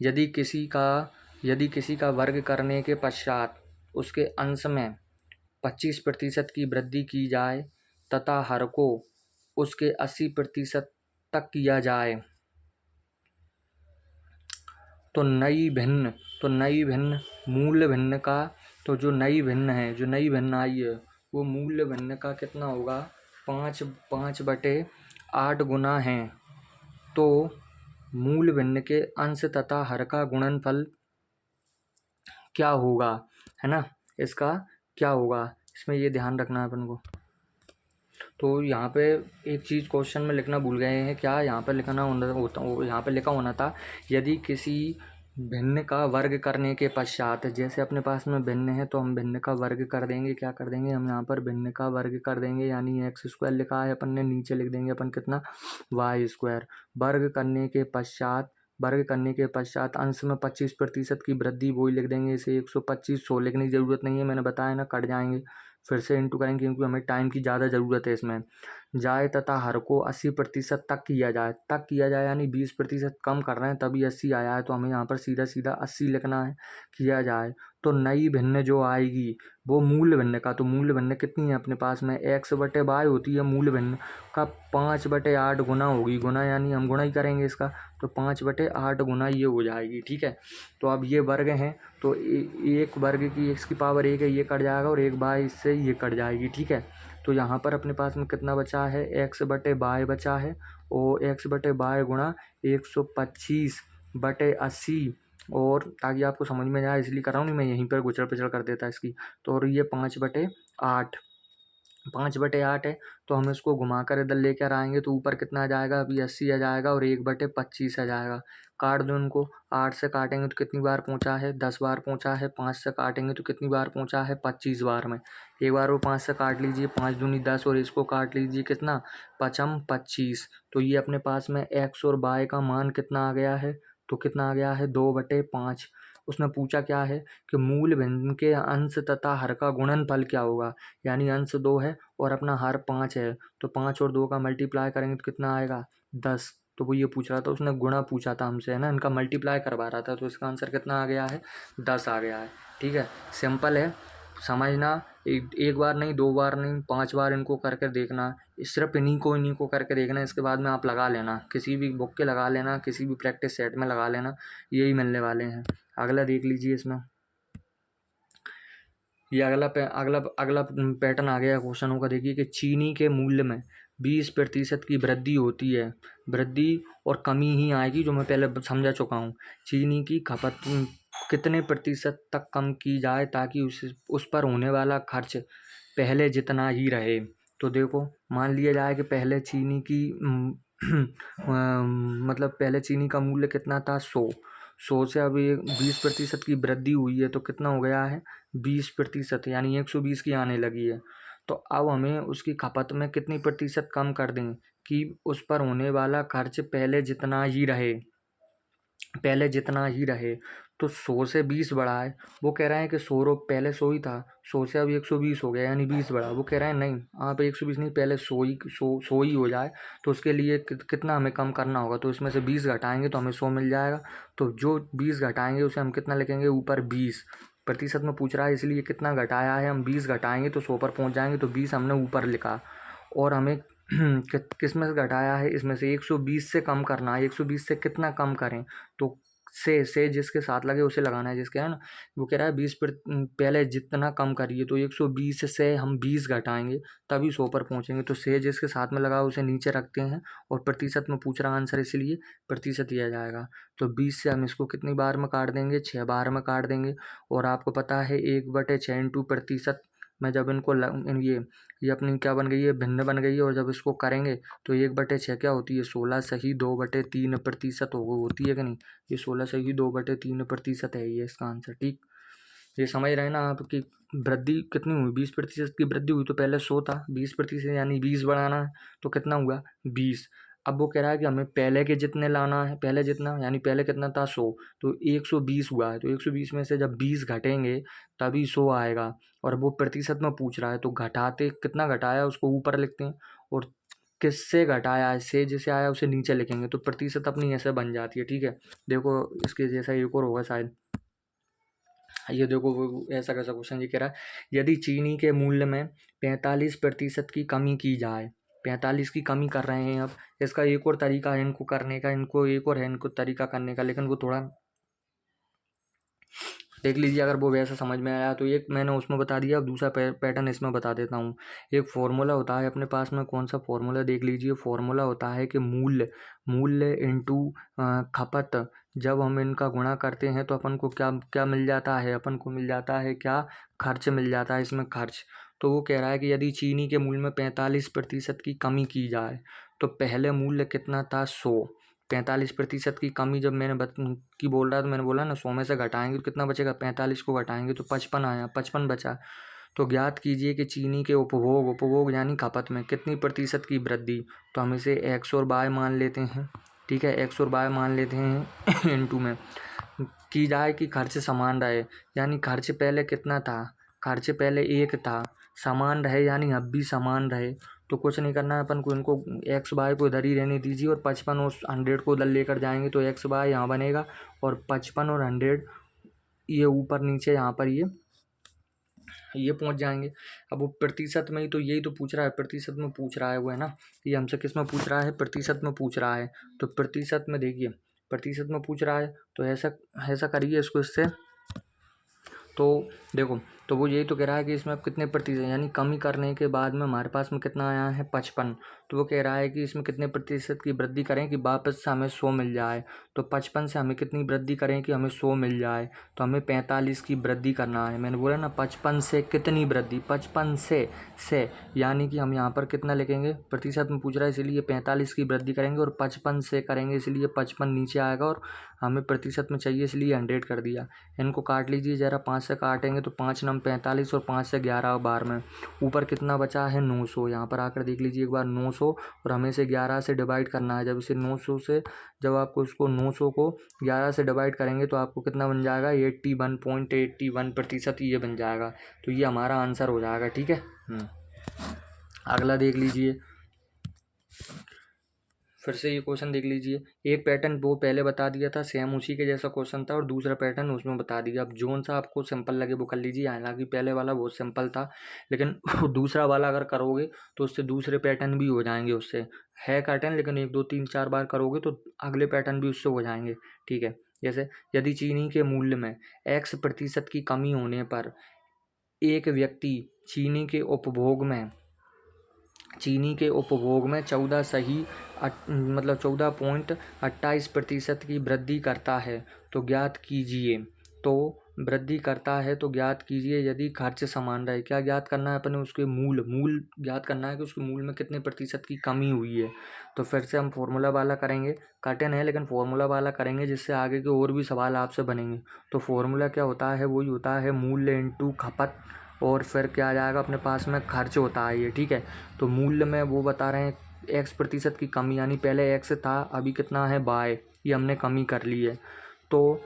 यदि किसी का यदि किसी का वर्ग करने के पश्चात उसके अंश में 25% की वृद्धि की जाए तथा हर को उसके 80% तक किया जाए, तो नई भिन्न मूल्य भिन्न का, तो जो नई भिन्न है, जो नई भिन्न आई है, वो मूल्य भिन्न का कितना होगा, 5/8 गुना है। तो मूल भिन्न के अंश तथा हर का गुणनफल क्या होगा, है ना, इसका क्या होगा, इसमें ये ध्यान रखना है अपन को। तो यहाँ पे एक चीज़ क्वेश्चन में लिखना भूल गए हैं, क्या यहाँ पर लिखना होता, यहाँ पे लिखा होना था, यदि किसी भिन्न का वर्ग करने के पश्चात, जैसे अपने पास में भिन्न है तो हम भिन्न का वर्ग कर देंगे, क्या कर देंगे हम यहाँ पर भिन्न का वर्ग कर देंगे, यानी x² लिखा है अपन ने, नीचे लिख देंगे अपन कितना, y²। वर्ग करने के पश्चात अंश में 25% की वृद्धि, वही लिख देंगे, इसे 125, 100 लिखने की जरूरत नहीं है, मैंने बताया ना, कट जाएंगे। फिर से इंटू करेंगे क्योंकि हमें टाइम की ज़्यादा ज़रूरत है इसमें। जाए तथा हर को 80% तक किया जाए यानी 20% कम कर रहे हैं तभी 80 आया है, तो हमें यहाँ पर सीधा सीधा 80 लिखना है। किया जाए तो नई भिन्न जो आएगी वो मूल भिन्न का, तो मूल भिन्न कितनी है अपने पास में, x बटे वाई होती है मूल भिन्न का 5/8 गुना होगी, गुना यानी हम गुना ही करेंगे इसका, तो 5/8 गुना ये हो जाएगी। ठीक है, तो अब ये वर्ग हैं तो एक वर्ग की x की पावर 1 है, ये कट जाएगा और 1/, इससे ये कट जाएगी। ठीक है, तो यहाँ पर अपने पास में कितना बचा है, x/y बचा है, और x/y गुणा 125/80, और ताकि आपको समझ में जाए इसलिए कर रहा हूँ, नहीं मैं यहीं पर गुचड़ पिचड़ कर देता इसकी। तो और ये 5/8 है, तो हम इसको घुमा कर इधर लेकर आएंगे तो ऊपर कितना आ जाएगा, अभी 80 आ जाएगा और 1/25 आ जाएगा। काट दो इनको, 8 से काटेंगे तो कितनी बार पहुंचा है, 10 बार पहुंचा है। 5 से काटेंगे तो कितनी बार पहुंचा है, 25 बार में। एक बार वो 5 से काट लीजिए, 5 दूनी 10, और इसको काट लीजिए कितना, 5×25। तो ये अपने पास में x और y का मान कितना आ गया है, तो कितना आ गया है, 2/5। उसने पूछा क्या है कि मूल भिन्न के अंश तथा हर का गुणनफल क्या होगा, यानी अंश 2 है और अपना हर 5 है, तो 5 और 2 का मल्टीप्लाई करेंगे तो कितना आएगा, 10। तो वो ये पूछ रहा था, उसने गुणा पूछा था हमसे, है ना, इनका मल्टीप्लाई करवा रहा था, तो इसका आंसर कितना आ गया है, 10 आ गया है। ठीक है, सिंपल है, समझना। एक बार नहीं, 2 बार नहीं, 5 बार इनको करके देखना, सिर्फ इन्हीं को करके देखना। इसके बाद में आप लगा लेना, किसी भी बुक के लगा लेना, किसी भी प्रैक्टिस सेट में लगा लेना, यही मिलने वाले हैं। अगला देख लीजिए, इसमें ये अगला पैटर्न आ गया क्वेश्चनों का। देखिए कि चीनी के मूल्य में 20% की वृद्धि होती है, वृद्धि और कमी ही आएगी, जो मैं पहले समझा चुका हूँ। चीनी की खपत कितने प्रतिशत तक कम की जाए ताकि उस पर होने वाला खर्च पहले जितना ही रहे। तो देखो, मान लिया जाए कि पहले चीनी की मतलब पहले चीनी का मूल्य कितना था, 100 से अभी 20% की वृद्धि हुई है, तो कितना हो गया है, 20%, यानी 120 की आने लगी है। तो अब हमें उसकी खपत में कितनी प्रतिशत कम कर दें कि उस पर होने वाला खर्च पहले जितना ही रहे। तो 100 से 20 बढ़ा है, वो कह रहे हैं कि 100 पहले 100 ही था, 100 से अब 120 हो गया, यानी 20 बढ़ा। वो कह रहे हैं नहीं, आप 120 नहीं, पहले 100 ही हो जाए। तो उसके लिए कितना हमें कम करना होगा, तो इसमें से 20 घटाएंगे तो हमें 100 मिल जाएगा। तो जो 20 घटाएंगे उसे हम कितना लिखेंगे, ऊपर 20 प्रतिशत में पूछ रहा है, इसलिए कितना घटाया है, हम 20 घटाएंगे तो 100 पर पहुंच जाएंगे, तो 20 हमने ऊपर लिखा। और हमें किस में से घटाया है, इसमें से 120 से कम करना है। 120 से कितना कम करें, तो से जिसके साथ लगे उसे लगाना है, जिसके, है ना। वो कह रहा है 20 पर पहले जितना कम करिए, तो 120 से हम 20 घटाएंगे तभी 100 पर पहुंचेंगे। तो से जिसके साथ में लगा उसे नीचे रखते हैं, और प्रतिशत में पूछ रहा आंसर, इसलिए प्रतिशत दिया जाएगा। तो 20 से हम इसको कितनी बार में काट देंगे, 6 बार में काट देंगे। और आपको पता है 1/6 इंटू प्रतिशत में जब इनको ये अपनी क्या बन गई है, भिन्न बन गई है, और जब इसको करेंगे तो 1/6 क्या होती है, 16 सही 2/3% होती है कि नहीं। ये 16 सही 2/3% है, ये इसका आंसर। ठीक, ये समझ रहे हैं ना आप कि वृद्धि कितनी हुई, 20% की वृद्धि हुई। तो पहले 100 था, 20% यानी 20 बढ़ाना है, तो कितना हुआ, 20। अब वो कह रहा है कि हमें पहले के जितने लाना है, पहले जितना यानी पहले कितना था, 100, तो 120 हुआ है। तो 120 में से जब 20 घटेंगे तभी 100 आएगा। और वो प्रतिशत में पूछ रहा है, तो घटाते कितना घटाया उसको ऊपर लिखते हैं, और किससे घटाया है, से जिसे आया उसे नीचे लिखेंगे, तो प्रतिशत अपनी ऐसे बन जाती है। ठीक है, देखो इसके जैसा एक और होगा शायद, ये देखो वो ऐसा कैसा क्वेश्चन ये कह रहा है, यदि चीनी के मूल्य में 45% की कमी की जाए, 45 की कमी कर रहे हैं। अब इसका एक और तरीका है इनको करने का, इनको तरीका करने का, लेकिन वो थोड़ा देख लीजिए। अगर वो वैसा समझ में आया तो एक मैंने उसमें बता दिया, अब दूसरा पैटर्न इसमें बता देता हूँ। एक फॉर्मूला होता है अपने पास में, कौन सा फॉर्मूला देख लीजिए। फॉर्मूला होता है कि मूल्य इंटू खपत। जब हम इनका गुणा करते हैं तो अपन को क्या क्या मिल जाता है, अपन को मिल जाता है क्या, खर्च मिल जाता है, इसमें खर्च। तो वो कह रहा है कि यदि चीनी के मूल्य में 45% की कमी की जाए, तो पहले मूल्य कितना था, 100। 45% की कमी जब मैंने की बोल रहा, तो मैंने बोला ना 100 में से घटाएंगे तो कितना बचेगा, 45 को घटाएंगे तो 55 आया, 55 बचा। तो ज्ञात कीजिए कि चीनी के उपभोग यानी खपत में कितनी प्रतिशत की वृद्धि। तो हम इसे एक्स और बाय मान लेते हैं। ठीक है, एक्स और बाय मान लेते हैं इनटू में की जाए कि खर्च समान रहे, यानी खर्च पहले कितना था, खर्च पहले 1 था, समान रहे यानी अब भी समान रहे, तो कुछ नहीं करना है अपन को, इनको एक्स वाई को इधर ही रहने दीजिए और 55 और 100 को उधर लेकर जाएंगे तो एक्स वाई यहाँ बनेगा और 55 और 100 ये ऊपर नीचे यहाँ पर ये पहुंच जाएंगे। अब वो प्रतिशत में ही तो यही तो पूछ रहा है, प्रतिशत में पूछ रहा है वो, है ना। ये हमसे किस में पूछ रहा है, प्रतिशत में पूछ रहा है। तो प्रतिशत में देखिए, प्रतिशत में पूछ रहा है तो ऐसा ऐसा करिए इसको इससे, तो देखो, तो वो यही तो कह रहा है कि इसमें अब कितने प्रतिशत यानी कमी करने के बाद में हमारे पास में कितना आया है 55। तो वो कह रहा है कि इसमें कितने प्रतिशत की वृद्धि करें कि वापस से हमें 100 मिल जाए। तो 55 से हमें कितनी वृद्धि करें कि हमें 100 मिल जाए, तो हमें 45 की वृद्धि करना है। मैंने बोला ना 55 से कितनी वृद्धि, 55 से यानी कि हम यहाँ पर कितना लिखेंगे, प्रतिशत में पूछ रहा है इसलिए 45 की वृद्धि करेंगे और 55 से करेंगे इसलिए 55 नीचे आएगा और हमें प्रतिशत में चाहिए इसलिए 100 कर दिया। इनको काट लीजिए ज़रा, 5 से काटेंगे तो 5 नम 45 और 5 से 11 बार में ऊपर कितना बचा है 900। यहाँ पर आकर देख लीजिए एक बार 900 और हमें इसे 11 से डिवाइड करना है। जब इसे 900 से जब आपको इसको 900 को 11 से डिवाइड करेंगे तो आपको कितना बन जाएगा 81.81% ये बन जाएगा। तो ये हमारा आंसर हो जाएगा, ठीक है। अगला देख लीजिए, फिर से ये क्वेश्चन देख लीजिए। एक पैटर्न वो पहले बता दिया था, सेम उसी के जैसा क्वेश्चन था और दूसरा पैटर्न उसमें बता दिया। अब जोन सा आपको सिंपल लगे वो कर लीजिए, हालांकि पहले वाला बहुत सिंपल था, लेकिन दूसरा वाला अगर करोगे तो उससे दूसरे पैटर्न भी हो जाएंगे। उससे है पैटर्न, लेकिन 1 2 3 4 बार करोगे तो अगले पैटर्न भी उससे हो जाएंगे, ठीक है। जैसे यदि चीनी के मूल्य में x% की कमी होने पर एक व्यक्ति चीनी के उपभोग में 14.28% की वृद्धि करता है तो ज्ञात कीजिए। तो वृद्धि करता है तो ज्ञात कीजिए यदि खर्च समान रहे। क्या ज्ञात करना है अपने, उसके मूल ज्ञात करना है कि उसके मूल में कितने प्रतिशत की कमी हुई है। तो फिर से हम फॉर्मूला वाला करेंगे, कठिन है लेकिन फॉर्मूला वाला करेंगे जिससे आगे के और भी सवाल आपसे बनेंगे। तो फॉर्मूला क्या होता है, वही होता है मूल्य इंटू खपत और फिर क्या आ जाएगा अपने पास में खर्च होता है ये, ठीक है। तो मूल्य में वो बता रहे हैं x% की कमी, यानी पहले x था अभी कितना है y, ये हमने कमी कर ली है। तो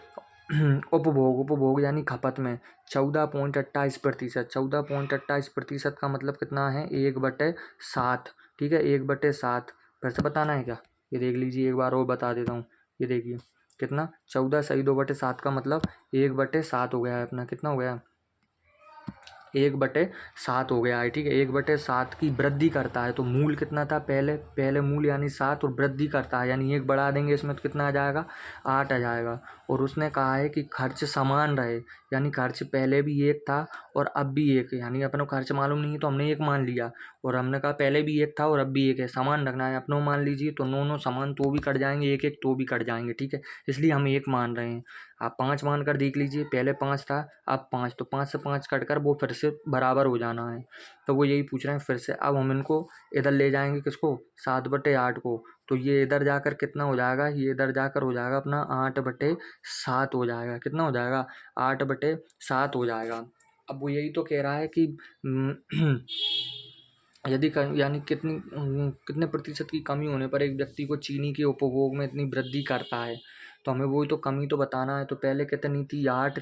उपभोग यानी खपत में 14.28%, 14.28% का मतलब कितना है 1/7, ठीक है, 1/7। फिर से बताना है क्या, ये देख लीजिए एक बार और बता देता हूँ। ये देखिए कितना 14 सही 2/7 का मतलब 1/7 हो गया है अपना, कितना हो गया 1/7 हो गया है, ठीक है। 1/7 की वृद्धि करता है तो मूल कितना था पहले मूल यानी 7 और वृद्धि करता है यानी 1 बढ़ा देंगे इसमें तो कितना आ जाएगा 8 आ जाएगा। और उसने कहा है कि खर्च समान रहे, यानी खर्च पहले भी 1 था और अब भी 1 है, यानी अपनों खर्च मालूम नहीं है तो हमने 1 मान लिया और हमने कहा पहले भी 1 था और अब भी 1 है, समान रखना है अपनों मान लीजिए। तो 9 9 समान तो भी कट जाएंगे, 1 1 तो भी कट जाएंगे, ठीक है, इसलिए हम 1 मान रहे हैं। आप 5 मान कर देख लीजिए, पहले 5 था अब 5, तो 5 से 5 कट कर वो फिर से बराबर हो जाना है। तो वो यही पूछ रहे हैं फिर से। अब हम इनको इधर ले जाएंगे किसको 7/8 को, तो ये इधर जाकर कितना हो जाएगा, ये इधर जाकर हो जाएगा अपना 8/7 हो जाएगा। कितना हो जाएगा 8/7 हो जाएगा। अब वो यही तो कह रहा है कि यदि यानी कितने प्रतिशत की कमी होने पर एक व्यक्ति को चीनी के उपभोग में इतनी वृद्धि करता है। तो हमें वही तो कमी तो बताना है। तो पहले कितनी थी 8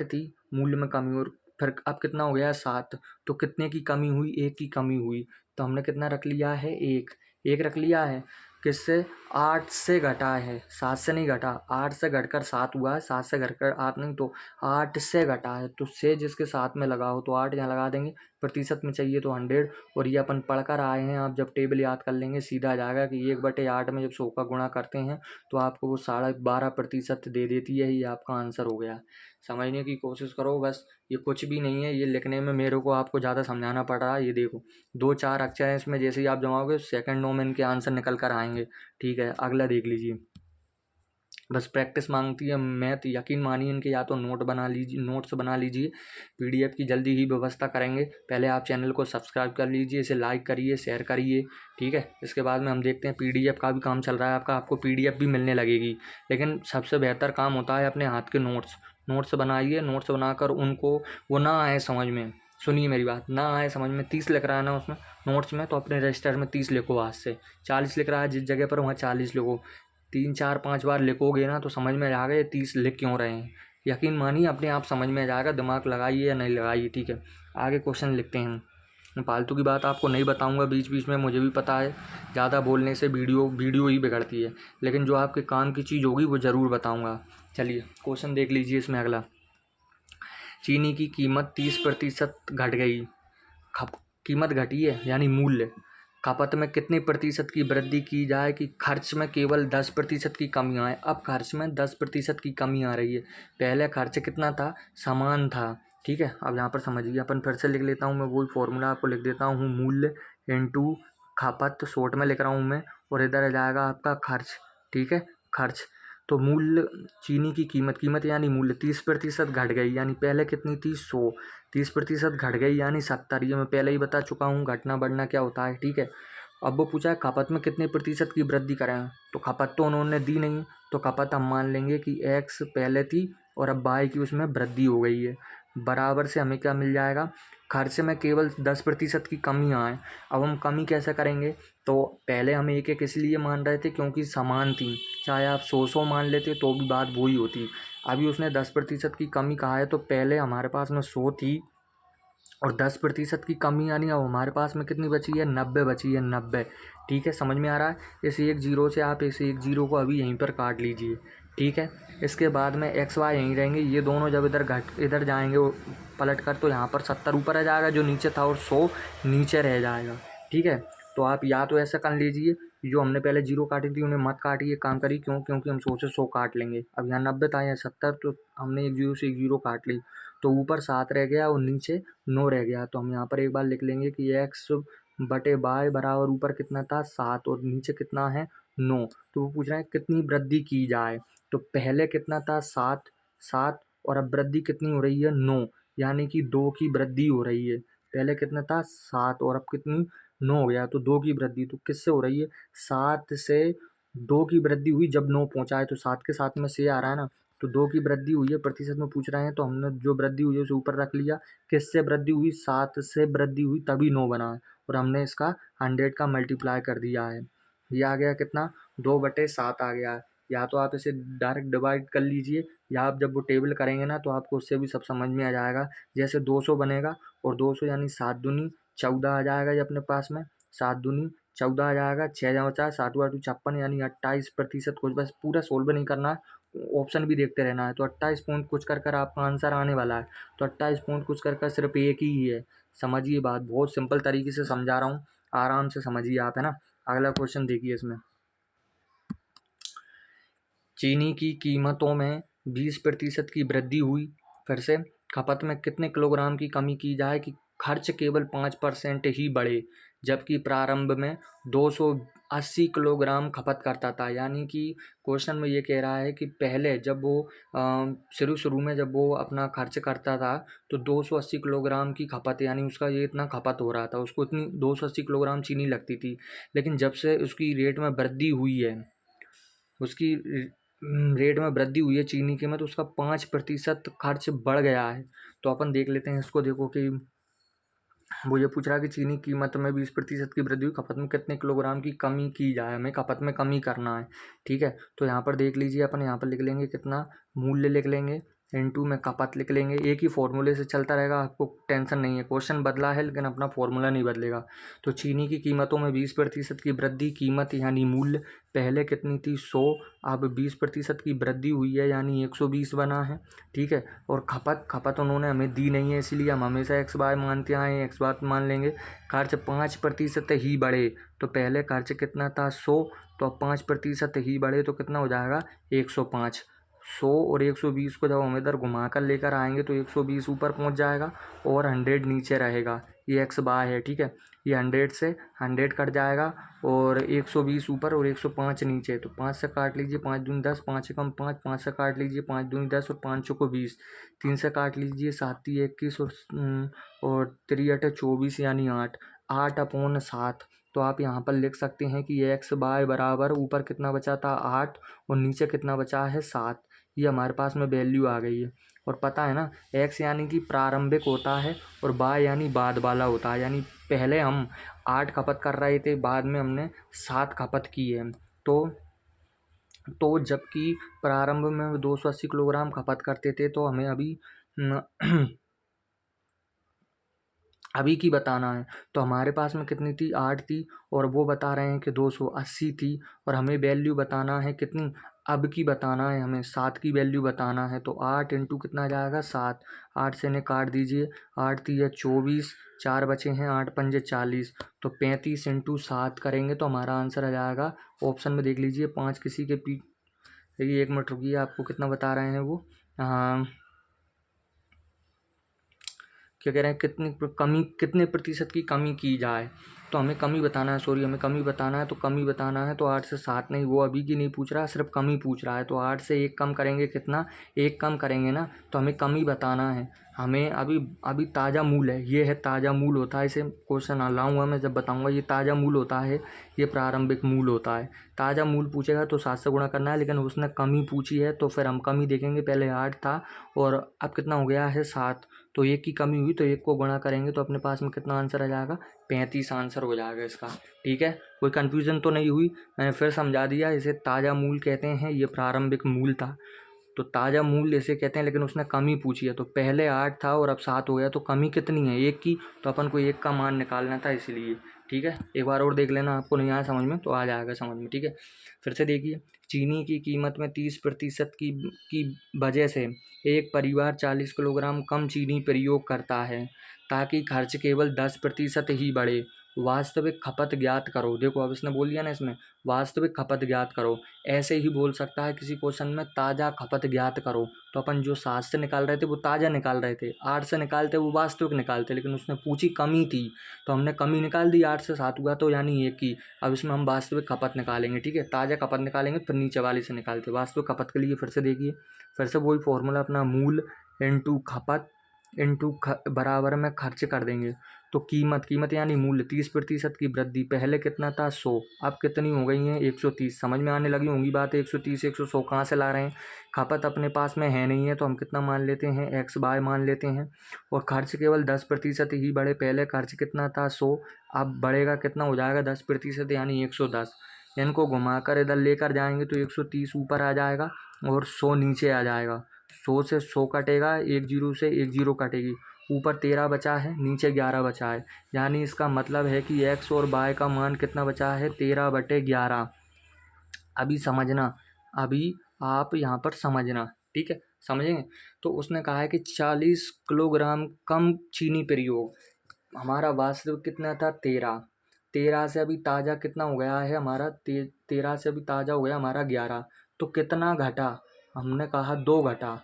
थी मूल्य में कमी, और फिर अब कितना हो गया 7, तो कितने की कमी हुई 1 की कमी हुई। तो हमने कितना रख लिया है 1 रख लिया है, किससे 8 से घटा है, 7 से नहीं घटा, 8 से घटकर 7 हुआ है, 7 से घटकर 8 नहीं तो 8 से घटा है। तो से जिसके साथ में लगा हो तो 8 यहाँ लगा देंगे, प्रतिशत में चाहिए तो 100। और ये अपन पढ़ कर आए हैं, आप जब टेबल याद कर लेंगे सीधा आ जाएगा कि 1/8 में जब 100 का गुणा करते हैं तो आपको वो 12.5% दे देती है। ये आपका आंसर हो गया। समझने की कोशिश करो बस, ये कुछ भी नहीं है, ये लिखने में मेरे को आपको ज़्यादा समझाना पड़ रहा है। ये देखो 2-4 अक्षर हैं इसमें, जैसे ही आप जमाओगे सेकंडों में इनके आंसर निकल कर आएंगे, ठीक है। अगला देख लीजिए, बस प्रैक्टिस मांगती है मैथ, यकीन मानिए इनके या तो नोट्स बना लीजिए, पीडीएफ की जल्दी ही व्यवस्था करेंगे। पहले आप चैनल को सब्सक्राइब कर लीजिए, इसे लाइक करिए, शेयर करिए, ठीक है। इसके बाद में हम देखते हैं पीडीएफ का भी काम चल रहा है आपको पीडीएफ भी मिलने लगेगी। लेकिन सबसे बेहतर काम होता है अपने हाथ के नोट्स बनाइए। नोट्स बनाकर उनको वो ना आए समझ में, सुनिए मेरी बात, ना आए समझ में 30 लिख रहा है ना उसमें नोट्स में, तो अपने रजिस्टर में 30 लिखो, आज से 40 लिख रहा है जिस जगह पर वहाँ 40 लिखो। 3 4 5 बार लिखोगे ना तो समझ में आ गए 30 लिख क्यों रहे हैं, यकीन मानिए अपने आप समझ में आ जाएगा, दिमाग लगाइए या नहीं लगाइए। ठीक है, आगे क्वेश्चन लिखते हैं। फालतू की बात आपको नहीं बताऊंगा बीच बीच में, मुझे भी पता है ज़्यादा बोलने से वीडियो ही बिगड़ती है, लेकिन जो आपके काम की चीज़ होगी वो ज़रूर बताऊंगा। चलिए क्वेश्चन देख लीजिए इसमें अगला। चीनी की कीमत 30% घट गई। कीमत घटी है यानी मूल्य। खपत में कितने प्रतिशत की वृद्धि की जाए कि खर्च में केवल 10% की कमी आए। अब खर्च में 10% की कमी आ रही है। पहले खर्च कितना था, समान था। ठीक है, अब यहाँ पर समझिए, अपन फिर से लिख लेता हूँ मैं, वही फॉर्मूला आपको लिख देता हूँ। मूल्य इंटू खपत, शॉर्ट में लिख रहा हूँ मैं, और इधर आ जाएगा आपका खर्च। ठीक है, खर्च। तो मूल्य, चीनी की कीमत यानी मूल्य 30% घट गई, यानी पहले कितनी थी 100, 30% घट गई यानी 70। ये मैं पहले ही बता चुका हूँ घटना बढ़ना क्या होता है। ठीक है, अब वो पूछा है खपत में कितने प्रतिशत की वृद्धि करें, तो खपत तो उन्होंने दी नहीं, तो खपत हम मान लेंगे कि x पहले थी और अब y की उसमें वृद्धि हो गई है। बराबर से हमें क्या मिल जाएगा, खर्च में केवल 10% की कमी आए। अब हम कमी कैसे करेंगे, तो पहले हम एक एक इसलिए मान रहे थे क्योंकि समान थी, चाहे आप 100 मान लेते तो भी बात वही होती। अभी उसने 10% की कमी कहा है, तो पहले हमारे पास में 100 थी और 10% की कमी यानी अब हमारे पास में कितनी बची है, 90 बची है, 90। ठीक है, समझ में आ रहा है। इस एक जीरो से आप इस एक जीरो को अभी यहीं पर काट लीजिए। ठीक है, इसके बाद में एक्स वाई यहीं रहेंगे, ये दोनों जब इधर जाएंगे पलट कर, तो यहाँ पर 70 ऊपर आ जाएगा जो नीचे था और 100 नीचे रह जाएगा। ठीक है, तो आप या तो ऐसा कर लीजिए, जो हमने पहले जीरो काटी थी उन्हें मत काटिए, काम करिए, क्योंकि हम 100 से 100 काट लेंगे। अब यहाँ 90 था, यहाँ 70, तो हमने एक जीरो से एक जीरो काट ली, तो ऊपर 7 रह गया और नीचे 9 रह गया। तो हम यहाँ पर एक बार लिख लेंगे कि एक्स बटे बाय बराबर ऊपर कितना था 7 और नीचे कितना है 9। तो वो पूछ रहे हैं कितनी वृद्धि की जाए, तो पहले कितना था 7 7 और अब वृद्धि कितनी हो रही है 9, यानी कि 2 की वृद्धि हो रही है। पहले कितना था 7 और अब कितनी 9 हो गया, तो 2 की वृद्धि। तो किससे हो रही है, 7 से 2 की वृद्धि हुई जब 9 पहुंचा है, तो 7 के साथ में से आ रहा है ना, तो 2 की वृद्धि हुई है, प्रतिशत में पूछ रहे हैं, तो हमने जो वृद्धि हुई है उसे ऊपर रख लिया। किससे वृद्धि हुई, 7 से वृद्धि हुई तभी 9 बना है, और हमने इसका 100 का मल्टीप्लाई कर दिया है। ये आ गया कितना, 2/7 आ गया है। या तो आप इसे डायरेक्ट डिवाइड कर लीजिए, या आप जब वो टेबल करेंगे ना तो आपको उससे भी सब समझ में आ जाएगा। जैसे 200 बनेगा और 200 यानी 7 दूनी 14 आ जाएगा, ये अपने पास में 7 दूनी 14 आ जाएगा, 6 जाओ 4 7 8 56 यानी 28%। कुछ बस पूरा सोल्व नहीं करना है, ऑप्शन भी देखते रहना है। तो 28 पॉइंट कुछ कर आपका आंसर आने वाला है। तो 28 पॉइंट कुछ कर सिर्फ एक ही है। समझिए बात, बहुत सिंपल तरीके से समझा रहा हूँ, आराम से समझिए आप, है ना। अगला क्वेश्चन देखिए इसमें। चीनी की कीमतों में 20% की वृद्धि हुई। फिर से, खपत में कितने किलोग्राम की कमी की जाए कि खर्च केवल 5% ही बढ़े, जबकि प्रारंभ में 280 किलोग्राम खपत करता था। यानी कि क्वेश्चन में ये कह रहा है कि पहले जब वो शुरू में जब वो अपना खर्च करता था तो 280 किलोग्राम की खपत, यानी उसका ये इतना खपत हो रहा था, उसको इतनी 280 किलोग्राम चीनी लगती थी। लेकिन जब से उसकी रेट में वृद्धि हुई है, उसकी रेट में वृद्धि हुई है चीनी की में, तो उसका 5% खर्च बढ़ गया है। तो अपन देख लेते हैं इसको। देखो कि वो ये पूछ रहा है कि चीनी कीमत में 20% की वृद्धि हुई, खपत में कितने किलोग्राम की कमी की जाए, हमें खपत में कमी करना है। ठीक है, तो यहाँ पर देख लीजिए, अपन यहाँ पर लिख लेंगे कितना, मूल्य लिख लेंगे, इनटू में खपत लिख लेंगे। एक ही फॉर्मूले से चलता रहेगा, आपको टेंशन नहीं है। क्वेश्चन बदला है लेकिन अपना फॉर्मूला नहीं बदलेगा। तो चीनी की कीमतों में 20% की वृद्धि, कीमत यानी मूल्य पहले कितनी थी 100, अब 20% की वृद्धि हुई है यानी 120 बना है। ठीक है, और खपत उन्होंने हमें दी नहीं है, इसीलिए हम हमेशा एक्स बाय मानते आए हैं, एक्स बात मान लेंगे। खर्च 5% ही बढ़े, तो पहले खर्च कितना था 100, तो अब 5% ही बढ़े तो कितना हो जाएगा 105। 100 और 120 को जब हम इधर घुमा कर लेकर आएंगे तो 120 ऊपर पहुंच जाएगा और 100 नीचे रहेगा। ये एक्स बाय है। ठीक है, ये 100 से 100 कट जाएगा और 120 ऊपर और 105 नीचे, तो 5 से काट लीजिए, 5 दूनी 10, 5 से कम 5, 5 से काट लीजिए, 5 दूनी 10 और 5 को 20, 3 से काट लीजिए, 7 ती 21 और 3 अठे 24 यानी 8, 8/7। तो आप यहाँ पर लिख सकते हैं कि एक्स बाय बराबर ऊपर कितना बचा था 8 और नीचे कितना बचा है 7। ये हमारे पास में वैल्यू आ गई है। और पता है ना, एक्स यानी कि प्रारंभिक होता है और बाय यानी बाद वाला होता है। यानी पहले हम 8 खपत कर रहे थे, बाद में हमने 7 खपत की है। तो तो जबकि प्रारंभ में 280 किलोग्राम खपत करते थे, तो हमें अभी अभी की बताना है। तो हमारे पास में कितनी थी, 8 थी, और वो बता रहे हैं कि 280 थी, और हमें वैल्यू बताना है कितनी, अब की बताना है, हमें 7 की वैल्यू बताना है। तो 8 इंटू कितना आ जाएगा, 7। 8 से इन्हें काट दीजिए, 8 3 24, 4 बचे हैं, 8 पंजे 40, तो 35 इंटू 7 करेंगे तो हमारा आंसर आ जाएगा, ऑप्शन में देख लीजिए, 5 किसी के देखिए 1 मिनट रुकिए, आपको कितना बता रहे हैं वो, हाँ क्या कह रहे हैं, कितने प्रतिशत की कमी की जाए। तो हमें कमी बताना है, सॉरी, हमें कमी बताना है, तो कमी बताना है तो 8 से 7 नहीं, वो अभी की नहीं पूछ रहा है, सिर्फ कमी पूछ रहा है। तो 8 से 1 कम करेंगे कितना, 1 कम करेंगे ना, तो हमें कमी बताना है। हमें अभी अभी ताज़ा मूल है, ये है ताज़ा मूल होता है, इसे क्वेश्चन लाऊंगा मैं जब बताऊंगा, ये ताज़ा मूल होता है, ये प्रारंभिक मूल होता है। ताज़ा मूल पूछेगा तो 7 से गुणा करना है, लेकिन उसने कमी पूछी है तो फिर हम कमी देखेंगे, पहले 8 था और अब कितना हो गया है, 7, तो 1 की कमी हुई, तो 1 को गुणा करेंगे तो अपने पास में कितना आंसर आ जाएगा, 35 आंसर हो जाएगा इसका। ठीक है, कोई कन्फ्यूज़न तो नहीं हुई, मैंने फिर समझा दिया, इसे ताज़ा मूल कहते हैं, ये प्रारंभिक मूल था, तो ताज़ा मूल इसे कहते हैं, लेकिन उसने कमी पूछी है, तो पहले 8 था और अब 7 हो गया, तो कमी कितनी है, 1 की, तो अपन को 1 का मान निकालना था इसलिए। ठीक है, एक बार और देख लेना, आपको नहीं आया समझ में तो आ जाएगा समझ में। ठीक है, फिर से देखिए, चीनी की कीमत में 30% की वजह से एक परिवार 40 किलोग्राम कम चीनी प्रयोग करता है, ताकि खर्च केवल 10% ही बढ़े। वास्तविक खपत ज्ञात करो। देखो अब इसने बोल दिया ना, इसमें वास्तविक खपत ज्ञात करो, ऐसे ही बोल सकता है किसी क्वेश्चन में, ताज़ा खपत ज्ञात करो, तो अपन जो 7 से निकाल रहे थे वो ताज़ा निकाल रहे थे, 8 से निकालते वो वास्तविक निकालते, लेकिन उसने पूछी कमी थी, तो हमने कमी निकाल दी, 8 से 7 हुआ तो यानी 1 की। अब इसमें हम वास्तविक खपत निकालेंगे। ठीक है, ताज़ा खपत निकालेंगे फिर नीचे वाली से निकालते वास्तविक खपत के लिए। फिर से देखिए, फिर से वही फॉर्मूला अपना, मूल इंटू खपत इंटू बराबर में खर्च कर देंगे, तो कीमत यानी मूल्य, 30% की वृद्धि, पहले कितना था, 100, अब कितनी हो गई हैं, 130। समझ में आने लगी होंगी बात, 130 100 कहाँ से ला रहे हैं, खपत अपने पास में है नहीं है, तो हम कितना मान लेते हैं, एक्स बाय मान लेते हैं, और खर्च केवल 10% ही बढ़े, पहले खर्च कितना था, 100, अब बढ़ेगा कितना हो जाएगा, 10% यानी 110। इनको घुमाकर इधर लेकर जाएंगे तो 130 ऊपर आ जाएगा और 100 नीचे आ जाएगा, 100 से 100 कटेगा, 1 जीरो से 1 जीरो कटेगी, ऊपर 13 बचा है, नीचे 11 बचा है, यानी इसका मतलब है कि एक्स और वाई का मान कितना बचा है, 13/11। अभी समझना, अभी आप यहाँ पर समझना, ठीक है, समझेंगे। तो उसने कहा है कि 40 किलोग्राम कम चीनी प्रयोग, हमारा वास्तविक कितना था, 13, 13 से अभी ताज़ा कितना हो गया है हमारा, 13 से अभी ताज़ा हो गया हमारा 11, तो कितना घटा, हमने कहा 2 घटा,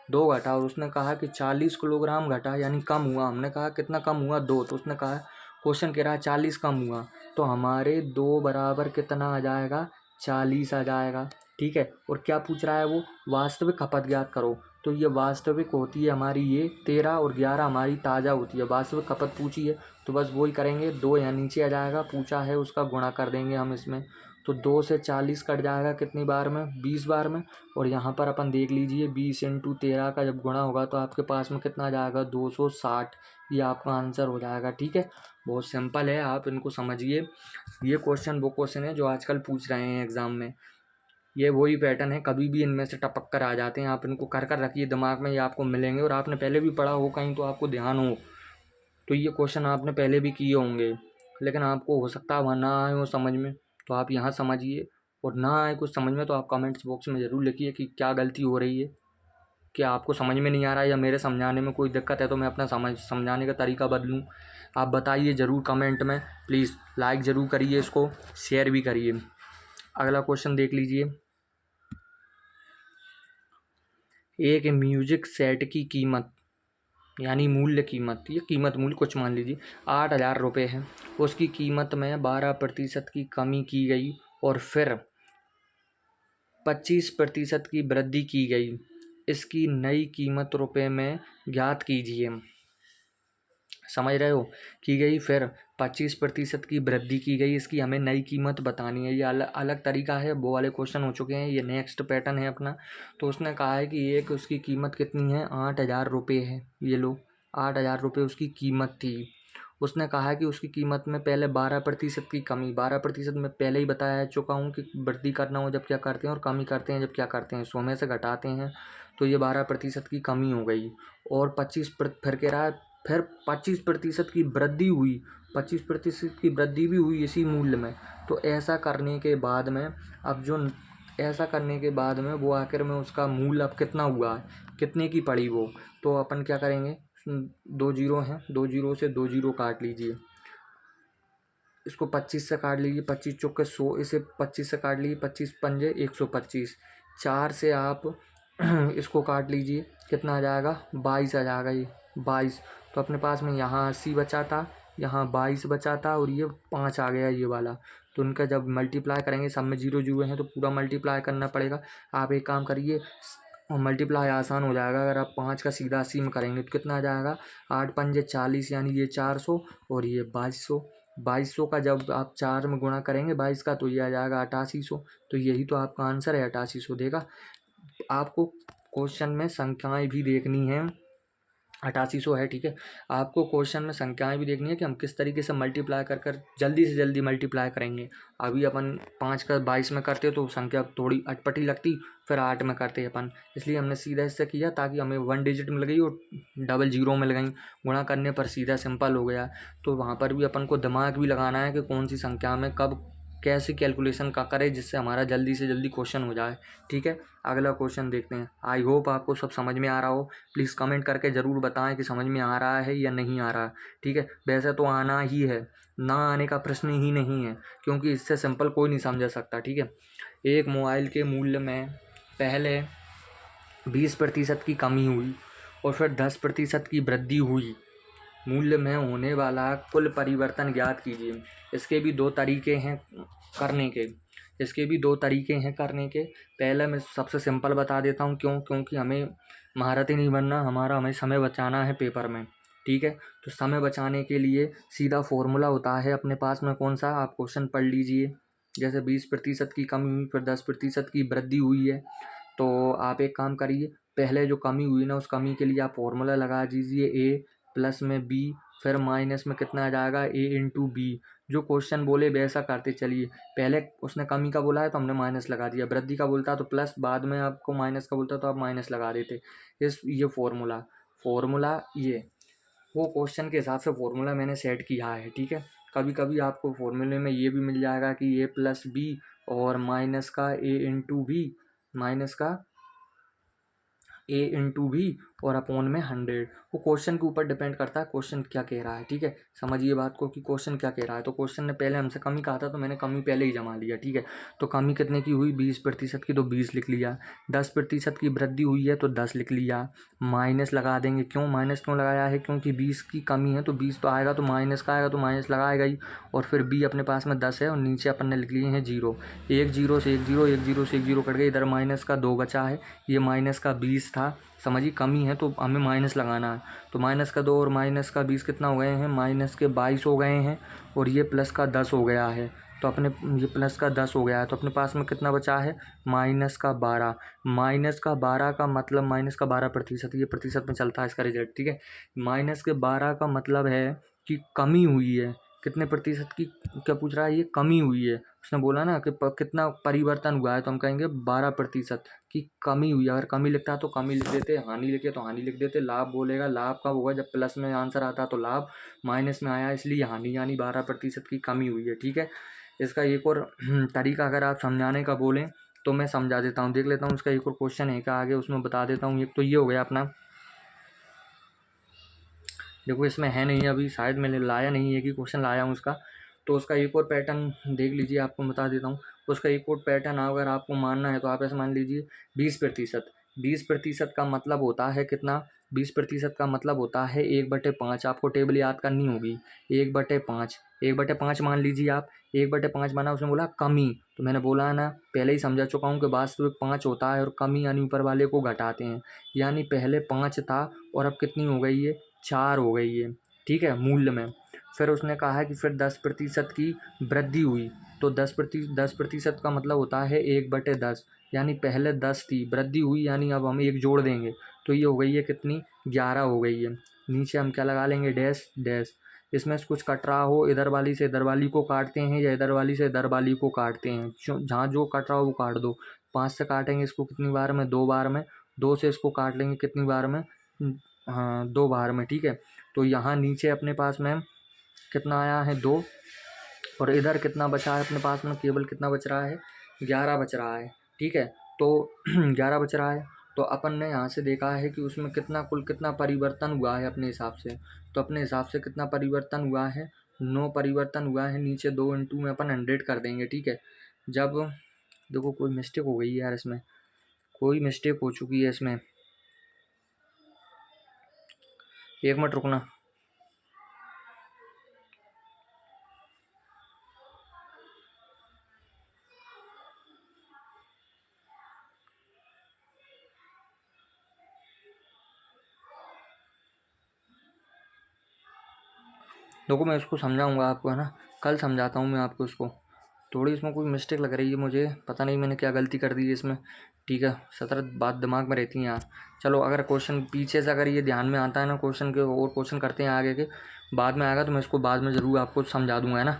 2 घटा, और उसने कहा कि 40 किलोग्राम घटा, यानी कम हुआ, हमने कहा कितना कम हुआ, 2, तो उसने कहा क्वेश्चन कह रहा है 40 कम हुआ, तो हमारे 2 बराबर कितना आ जाएगा, 40 आ जाएगा। ठीक है, और क्या पूछ रहा है वो, वास्तविक खपत ज्ञात करो, तो ये वास्तविक होती है हमारी, ये 13 और 11 हमारी ताज़ा होती है, वास्तविक खपत पूछी है तो बस वही करेंगे, 2 यहाँ नीचे आ जाएगा, पूछा है उसका गुणा कर देंगे हम इसमें, तो 2 से 40 कट जाएगा कितनी बार में, 20 बार में, और यहाँ पर अपन देख लीजिए 20 इंटू 13 का जब गुणा होगा तो आपके पास में कितना आ जाएगा, 260, ये आपका आंसर हो जाएगा। ठीक है, बहुत सिंपल है, आप इनको समझिए, ये क्वेश्चन वो क्वेश्चन है जो आजकल पूछ रहे हैं एग्ज़ाम में, ये वही पैटर्न है, कभी भी इनमें से टपक कर आ जाते हैं, आप इनको कर कर रखिए दिमाग में, ये आपको मिलेंगे, और आपने पहले भी पढ़ा हो कहीं तो आपको ध्यान हो, तो ये क्वेश्चन आपने पहले भी किए होंगे, लेकिन आपको हो सकता है वहाँ ना आए हो समझ में, तो आप यहाँ समझिए, और ना आए कुछ समझ में तो आप कमेंट्स बॉक्स में ज़रूर लिखिए कि क्या गलती हो रही है, क्या आपको समझ में नहीं आ रहा है, या मेरे समझाने में कोई दिक्कत है तो मैं अपना समझाने का तरीका बदलूँ, आप बताइए ज़रूर कमेंट में। प्लीज़ लाइक ज़रूर करिए, इसको शेयर भी करिए। अगला क्वेश्चन देख लीजिए, एक म्यूजिक सेट की कीमत यानी मूल्य कीमत, ये कीमत मूल्य कुछ मान लीजिए 8,000 रुपये है, उसकी कीमत में 12% की कमी की गई और फिर 25% की वृद्धि की गई, इसकी नई कीमत रुपये में ज्ञात कीजिए। समझ रहे हो, की गई, फिर 25% की वृद्धि की गई, इसकी हमें नई कीमत बतानी है, ये अलग अलग तरीका है, वो वाले क्वेश्चन हो चुके हैं, ये नेक्स्ट पैटर्न है अपना। तो उसने कहा है कि एक उसकी कीमत कितनी है, 8,000 रुपये है, ये लो 8,000 रुपये उसकी कीमत थी, उसने कहा है कि उसकी कीमत में पहले 12% की कमी, 12% में पहले ही बताया चुका हूँ कि वृद्धि करना हो जब क्या करते हैं और कमी करते हैं जब क्या करते हैं, 100 में से घटाते हैं, तो ये 12% की कमी हो गई। और 25 फिर कह रहा है फिर 25% की वृद्धि हुई, 25% की वृद्धि भी हुई इसी मूल्य में। तो ऐसा करने के बाद में ऐसा करने के बाद में वो आखिर में उसका मूल्य अब कितना हुआ है, कितने की पड़ी वो। तो अपन क्या करेंगे, 2 जीरो हैं, 2 जीरो से 2 जीरो काट लीजिए, इसको 25 से काट लीजिए, 25 चौके 100, इसे 25 से काट लीजिए, 25 पंजे 125, 4 से आप इसको काट लीजिए, कितना आ जाएगा, 22 आ जाएगा ये 22। तो अपने पास में यहाँ 80 बचा था, यहाँ 22 बचा था और ये 5 आ गया ये वाला। तो उनका जब मल्टीप्लाई करेंगे, सब में जीरो जीरो हैं तो पूरा मल्टीप्लाई करना पड़ेगा। आप एक काम करिए, मल्टीप्लाई आसान हो जाएगा, अगर आप 5 का सीधा 80 में करेंगे तो कितना आ जाएगा, 8 पंजे 40, यानी ये 400 और ये 2200। 2200 का जब आप 4 में गुणा करेंगे 22 का, तो ये आ जाएगा 8800। तो यही तो आपका आंसर है, 8800 देगा। आपको क्वेश्चन में संख्याएं भी देखनी है, 8800 है, ठीक है। आपको क्वेश्चन में संख्याएं भी देखनी है कि हम किस तरीके से मल्टीप्लाई कर कर जल्दी से जल्दी मल्टीप्लाई करेंगे। अभी अपन 5 का 22 में करते तो संख्या थोड़ी अटपटी लगती, फिर 8 में करते अपन, इसलिए हमने सीधा इससे किया ताकि हमें 1 डिजिट मिल गई और डबल जीरो मिल गई, गुणा करने पर सीधा सिंपल हो गया। तो वहाँ पर भी अपन को दिमाग भी लगाना है कि कौन सी संख्या में कब कैसे कैलकुलेशन का करें जिससे हमारा जल्दी से जल्दी क्वेश्चन हो जाए, ठीक है। अगला क्वेश्चन देखते हैं। आई होप आपको सब समझ में आ रहा हो, प्लीज़ कमेंट करके ज़रूर बताएं कि समझ में आ रहा है या नहीं आ रहा, ठीक है। वैसे तो आना ही है, ना आने का प्रश्न ही नहीं है, क्योंकि इससे सिंपल कोई नहीं समझा सकता, ठीक है। एक मोबाइल के मूल्य में पहले 20% की कमी हुई और फिर 10% की वृद्धि हुई, मूल्य में होने वाला कुल परिवर्तन ज्ञात कीजिए। इसके भी दो तरीके हैं करने के, पहले मैं सबसे सिंपल बता देता हूँ, क्योंकि हमें महारथी नहीं बनना, हमें समय बचाना है पेपर में, ठीक है। तो समय बचाने के लिए सीधा फॉर्मूला होता है अपने पास में, कौन सा, आप क्वेश्चन पढ़ लीजिए। जैसे 20% की कमी हुई फिर 10% की वृद्धि हुई है, तो आप एक काम करिए, पहले जो कमी हुई ना उस कमी के लिए आप फॉर्मूला लगा दीजिए, ए प्लस में बी, फिर माइनस में कितना आ जाएगा, ए इंटू बी। जो क्वेश्चन बोले वैसा करते चलिए, पहले उसने कमी का बोला है तो हमने माइनस लगा दिया, वृद्धि का बोलता तो प्लस, बाद में आपको माइनस का बोलता तो आप माइनस लगा देते। ये फॉर्मूला ये वो क्वेश्चन के हिसाब से फॉर्मूला मैंने सेट किया है, ठीक है। कभी कभी आपको फॉर्मूले में ये भी मिल जाएगा कि ए प्लस बी और माइनस का ए इंटू बी, माइनस का ए इंटू भी और अपॉन में 100। वो क्वेश्चन के ऊपर डिपेंड करता है क्वेश्चन क्या कह रहा है, ठीक है। समझिए बात को कि क्वेश्चन क्या कह रहा है। तो क्वेश्चन ने पहले हमसे कमी कहा था तो मैंने कमी पहले ही जमा लिया, ठीक है। तो कमी कितने की हुई, 20% की, तो 20 लिख लिया। 10% की वृद्धि हुई है तो 10 लिख लिया। माइनस लगा देंगे, माइनस क्यों लगाया है, क्योंकि 20 की कमी है तो 20 तो आएगा तो माइनस का आएगा तो माइनस लगाएगा ही। और फिर बी अपने पास में 10 है और नीचे अपन ने लिख लिए हैं जीरो। एक जीरो से एक जीरो, एक जीरो से एक जीरो कट गए, इधर माइनस का 2 बचा है, ये माइनस का 20 था। समझिए कमी है तो हमें माइनस लगाना है, तो माइनस का 2 और माइनस का 20 कितना हो गए हैं, माइनस के 22 हो गए हैं और ये प्लस का 10 हो गया है। तो अपने ये प्लस का 10 हो गया है तो अपने पास में कितना बचा है, माइनस का 12। माइनस का 12 का मतलब माइनस का 12%, ये प्रतिशत में चलता है इसका रिजल्ट, ठीक है। माइनस के 12 का मतलब है कि कमी हुई है, कितने प्रतिशत की क्या पूछ रहा है, ये कमी हुई है। उसने बोला ना कि कितना परिवर्तन हुआ है, तो हम कहेंगे 12% की कमी हुई। अगर कमी लिखता है तो कमी लिख देते, हानि लिखे तो हानि लिख देते, लाभ बोलेगा लाभ कब होगा, जब प्लस में आंसर आता तो लाभ, माइनस में आया इसलिए हानि, यानी 12% की कमी हुई है, ठीक है। इसका एक और तरीका अगर आप समझाने का बोलें तो मैं समझा देता हूँ, देख लेता हूँ उसका एक और क्वेश्चन है क्या आगे, उसमें बता देता हूँ। एक तो ये हो गया अपना, देखो इसमें है नहीं अभी, शायद मैंने लाया नहीं है कि क्वेश्चन लाया हूँ उसका। तो उसका एक और पैटर्न देख लीजिए, आपको बता देता हूँ। उसका एक और पैटर्न अगर आपको मानना है तो आप ऐसे मान लीजिए 20%। 20% का मतलब होता है कितना, 20% का मतलब होता है 1/5। आपको टेबल याद करनी होगी, 1/5, 1/5 मान लीजिए आप। 1/5 माना, उसने बोला कमी, तो मैंने बोला ना पहले ही समझा चुका हूँ कि वास्तविक 5 होता है और कमी यानी ऊपर वाले को घटाते हैं, यानी पहले 5 था और अब कितनी हो गई है, 4 हो गई है, ठीक है, मूल्य में। फिर उसने कहा है कि फिर 10% की वृद्धि हुई, तो 10% का मतलब होता है 1/10, यानी पहले 10 थी, वृद्धि हुई यानी अब हम एक जोड़ देंगे तो ये हो गई है कितनी, 11 हो गई है। नीचे हम क्या लगा लेंगे, डैश डैश। इसमें से कुछ कट रहा हो, इधर वाली से इधर वाली को काटते हैं या इधर वाली से इधर वाली को काटते हैं, जहाँ जो कट रहा हो वो काट दो। 5 से काटेंगे इसको कितनी बार में, 2 बार में। 2 से इसको काट लेंगे कितनी बार में, हाँ 2 बार में, ठीक है। तो यहाँ नीचे अपने पास में कितना आया है 2, और इधर कितना बचा है अपने पास में, केवल कितना बच रहा है, 11 बच रहा है, ठीक है। तो 11 बच रहा है, तो अपन ने यहाँ से देखा है कि उसमें कितना कुल कितना परिवर्तन हुआ है अपने हिसाब से। तो अपने हिसाब से कितना परिवर्तन हुआ है, 9 परिवर्तन हुआ है। नीचे 2 इंटू में अपन 100 कर देंगे, ठीक है। जब देखो कोई मिस्टेक हो गई यार, इसमें कोई मिस्टेक हो चुकी है इसमें, 1 मिनट रुकना। देखो मैं इसको समझाऊंगा आपको, है ना, कल समझाता हूँ मैं आपको इसको। थोड़ी इसमें कोई मिस्टेक लग रही है मुझे, पता नहीं मैंने क्या गलती कर दी है इसमें, ठीक है। 17 बात दिमाग में रहती हैं यार। चलो अगर क्वेश्चन पीछे से अगर ये ध्यान में आता है ना क्वेश्चन के, और क्वेश्चन करते हैं आगे के, बाद में आएगा तो मैं इसको बाद में ज़रूर आपको समझा दूंगा, है ना।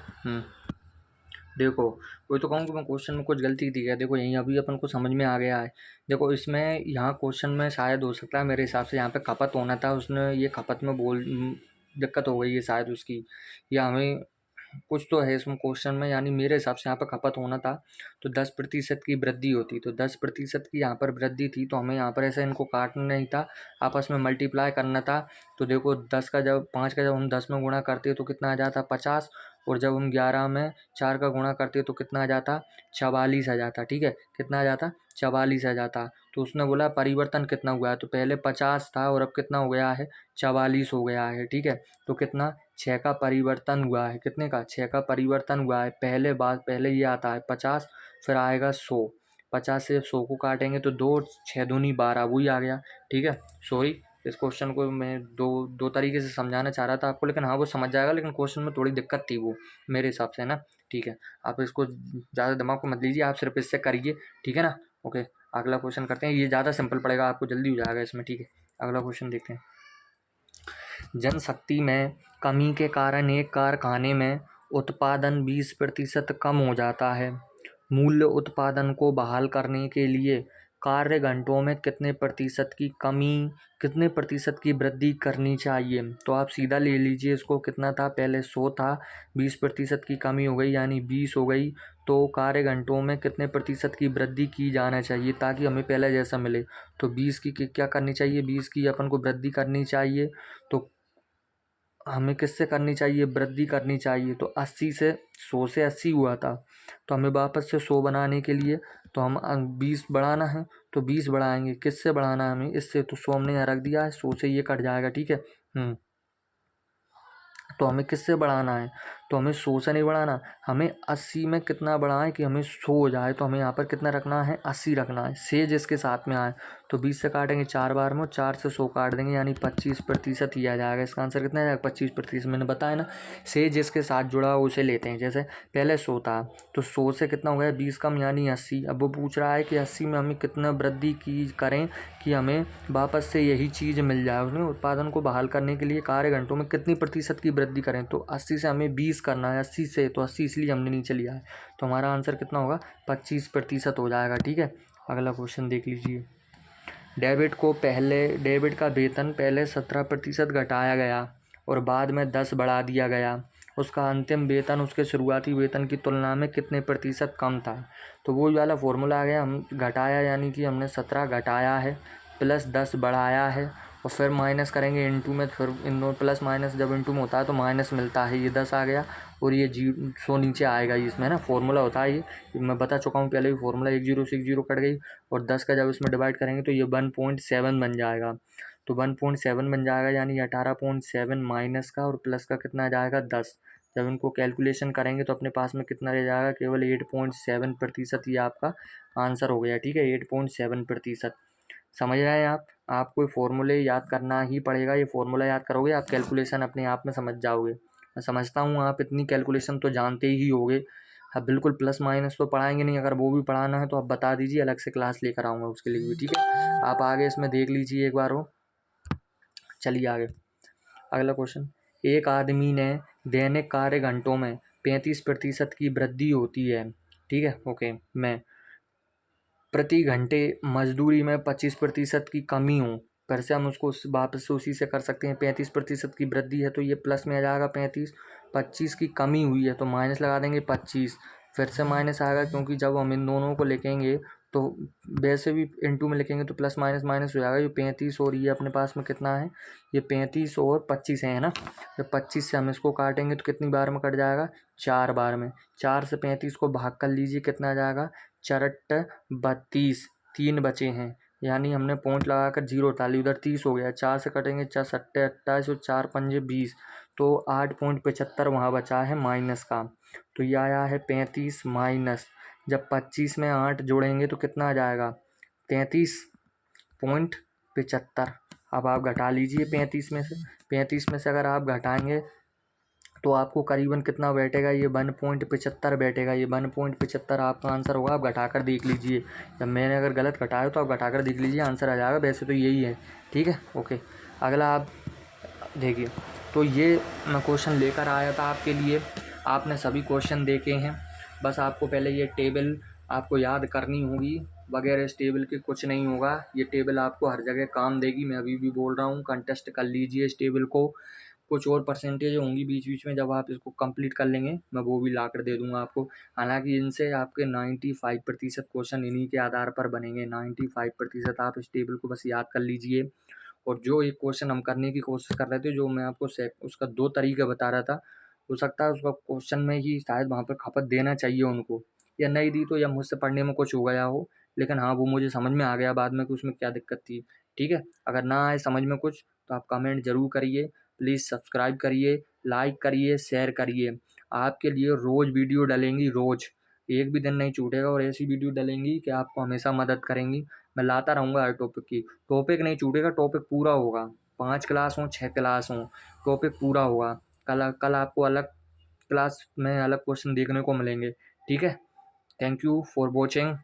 देखो वही तो कहूँ कि मैं क्वेश्चन में कुछ गलती थी क्या, देखो यहीं अभी अपन को समझ में आ गया है। देखो इसमें यहाँ क्वेश्चन में शायद हो सकता है मेरे हिसाब से यहाँ पे खपत होना था, उसने ये खपत में दिक्कत हो गई है शायद उसकी, या हमें कुछ तो है इसमें क्वेश्चन में, यानी मेरे हिसाब से यहाँ पर खपत होना था तो 10% की वृद्धि होती, तो 10% की यहाँ पर वृद्धि थी, तो हमें यहाँ पर ऐसे इनको काटना नहीं था, आपस में मल्टीप्लाई करना था। तो देखो 10 का जब 5 का जब हम 10 में गुणा करते तो कितना आ जाता 50, और जब हम 11 में 4 का गुणा करते तो कितना आ जाता 44 आ जाता, ठीक है। कितना आ जाता 44 आ जाता। तो उसने बोला परिवर्तन कितना हुआ है, तो पहले 50 था और अब कितना हो गया है 44 हो गया है, ठीक है। तो कितना 6 का परिवर्तन हुआ है, कितने का 6 का परिवर्तन हुआ है। पहले ये आता है 50, फिर आएगा 100, 50 से 100 को काटेंगे तो 2 6 दूनी 12, वही आ गया, ठीक है। सॉरी, इस क्वेश्चन को मैं दो तरीके से समझाना चाह रहा था आपको, लेकिन हाँ वो समझ जाएगा, लेकिन क्वेश्चन में थोड़ी दिक्कत थी वो मेरे हिसाब से, है ना, ठीक है। आप इसको ज़्यादा दिमाग को मत लीजिए, आप सिर्फ इससे करिए, ठीक है ना। ओके, अगला क्वेश्चन करते हैं, ये ज़्यादा सिंपल पड़ेगा आपको, जल्दी हो जाएगा इसमें, ठीक है। अगला क्वेश्चन देखते हैं। जनशक्ति में कमी के कारण एक कारखाने में उत्पादन 20% कम हो जाता है। मूल्य उत्पादन को बहाल करने के लिए कार्य घंटों में कितने प्रतिशत की वृद्धि करनी चाहिए। तो आप सीधा ले लीजिए इसको, कितना था पहले 100 था, 20% की कमी हो गई यानी 20 हो गई, तो कार्य घंटों में कितने प्रतिशत की वृद्धि की जाना चाहिए ताकि हमें पहले जैसा मिले। तो 20 की क्या करनी चाहिए, 20 की अपन को वृद्धि करनी चाहिए। तो हमें किससे करनी चाहिए, वृद्धि करनी चाहिए। तो 80 से 100 से 80 हुआ था, तो हमें वापस से 100 बनाने के लिए तो हम 20 बढ़ाना है, तो 20 बढ़ाएंगे, किससे बढ़ाना है हमें, इससे। तो 100 हमने यहाँ रख दिया है, 100 से ये कट जाएगा, ठीक है। तो हमें किससे बढ़ाना है, तो हमें 100 से नहीं बढ़ाना, हमें 80 में कितना बढ़ाएं कि हमें 100 हो जाए। तो हमें यहाँ पर कितना रखना है, 80 रखना है, से जिसके साथ में आए। तो 20 से काटेंगे 4 बार में, और 4 से 100 काट देंगे, यानी 25% ही आ जाएगा। इसका आंसर कितना आ जाएगा 25%। मैंने बताया ना, से जिसके साथ जुड़ा हो उसे लेते हैं। जैसे पहले 100 था, तो 100 से कितना हो गया 20 कम यानी 80। अब वो पूछ रहा है कि 80 में हमें कितना वृद्धि की करें कि हमें वापस से यही चीज़ मिल जाए। उसने उत्पादन को बहाल करने के लिए कार्य घंटों में कितनी प्रतिशत की वृद्धि करें, तो 80 से हमें 20 करना है, 80 से, तो 80 इसलिए हमने नीचे लिया है। तो हमारा आंसर कितना होगा 25% हो जाएगा, ठीक है। अगला क्वेश्चन देख लीजिए। डेबिट का वेतन पहले 17% घटाया गया और बाद में 10 बढ़ा दिया गया। उसका अंतिम वेतन उसके शुरुआती वेतन की तुलना में कितने प्रतिशत कम था। तो वो वाला फॉर्मूला आ गया, हम घटाया यानी कि हमने 17 घटाया है, प्लस 10 बढ़ाया है, और फिर माइनस करेंगे इंटू में, फिर इन दोनों प्लस माइनस जब इंटू में होता है तो माइनस मिलता है, ये 10 आ गया, और ये 100 नीचे आएगा। इसमें ना फॉर्मूला होता है, ये मैं बता चुका हूँ पहले भी, फॉर्मूला 1 0 से 1 0 कट गई, और 10 का जब इसमें डिवाइड करेंगे तो ये 1.7 बन जाएगा। तो 1.7 बन जाएगा, यानी 18.7 माइनस का और प्लस का कितना आ जाएगा 10। जब इनको कैलकुलेशन करेंगे तो अपने पास में कितना रह जाएगा, केवल 8.7%। ये आपका आंसर हो गया, ठीक है, 8.7%। समझ रहे हैं आप कोई फॉर्मूले याद करना ही पड़ेगा, ये फॉर्मूला याद करोगे आप कैलकुलेशन अपने आप में समझ जाओगे। मैं समझता हूँ आप इतनी कैलकुलेशन तो जानते ही होगे। अब बिल्कुल प्लस माइनस तो पढ़ाएंगे नहीं, अगर वो भी पढ़ाना है तो आप बता दीजिए, अलग से क्लास लेकर आऊँगा उसके लिए भी, ठीक है। आप आगे इसमें देख लीजिए एक बार वो। चलिए आगे, अगला क्वेश्चन। एक आदमी ने दैनिक कार्य घंटों में 35% की वृद्धि होती है, ठीक है, ओके, मैं प्रति घंटे मजदूरी में 25% की कमी हो। फिर से हम उसको वापस उसी से कर सकते हैं। 35% की वृद्धि है तो ये प्लस में आ जाएगा 35, 25 की कमी हुई है तो माइनस लगा देंगे 25, फिर से माइनस आएगा क्योंकि जब हम इन दोनों को लिखेंगे तो वैसे भी इंटू में लिखेंगे तो प्लस माइनस माइनस हो जाएगा। ये 35 और ये अपने पास में कितना है, ये 35 और 25 है ना। जब 25 से हम इसको काटेंगे तो कितनी बार में कट जाएगा, 4 बार में। 4 से 35 को भाग कर लीजिए, कितना आ जाएगा, 4 32, 3 बचे हैं, यानी हमने पॉइंट लगाकर 0 डाली, उधर 30 हो गया। 4 से कटेंगे, 4 सट्टे 28 और 4 पंजे 20, तो 8.75 वहाँ बचा है माइनस का। तो ये आया है 35 माइनस, जब 25 में 8 जोड़ेंगे तो कितना आ जाएगा, 33.75। अब आप घटा लीजिए 35 में से, 35 में से अगर आप घटाएंगे तो आपको करीबन कितना बैठेगा, ये 1.75 बैठेगा। ये 1.75 आपका आंसर होगा। आप घटा कर देख लीजिए, जब मैंने अगर गलत घटाया तो आप घटा कर देख लीजिए, आंसर आ जाएगा। वैसे तो यही है, ठीक है, ओके। अगला आप देखिए, तो ये मैं क्वेश्चन लेकर आया था आपके लिए। आपने सभी क्वेश्चन देखे हैं, बस आपको पहले ये टेबल आपको याद करनी होगी वगैरह। इस टेबल के कुछ नहीं होगा, ये टेबल आपको हर जगह काम देगी। मैं अभी भी बोल रहा हूँ, कंटेस्ट कर लीजिए इस टेबल को। कुछ और परसेंटेज होंगी बीच बीच में, जब आप इसको कंप्लीट कर लेंगे मैं वो भी ला कर दे दूंगा आपको। हालांकि इनसे आपके 95% क्वेश्चन इन्हीं के आधार पर बनेंगे। 95% आप इस टेबल को बस याद कर लीजिए। और जो एक क्वेश्चन हम करने की कोशिश कर रहे थे, जो मैं आपको उसका 2 तरीका बता रहा था, हो सकता है उसका क्वेश्चन में ही शायद वहाँ पर खपत देना चाहिए उनको, या नहीं दी तो, या मुझसे पढ़ने में कुछ हो गया हो। लेकिन हाँ, वो मुझे समझ में आ गया बाद में कि उसमें क्या दिक्कत थी, ठीक है। अगर ना आए समझ में कुछ तो आप कमेंट ज़रूर करिए। प्लीज़ सब्सक्राइब करिए, लाइक करिए, शेयर करिए। आपके लिए रोज़ वीडियो डलेंगी, रोज़, एक भी दिन नहीं छूटेगा। और ऐसी वीडियो डलेंगी कि आपको हमेशा मदद करेंगी। मैं लाता रहूँगा हर टॉपिक की, टॉपिक नहीं छूटेगा, टॉपिक पूरा होगा। 5 क्लास हों, 6 क्लास हों, टॉपिक पूरा होगा। कल कल आपको अलग क्लास में अलग क्वेश्चन देखने को मिलेंगे, ठीक है। Thank you for watching,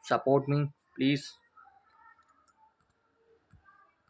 support me please.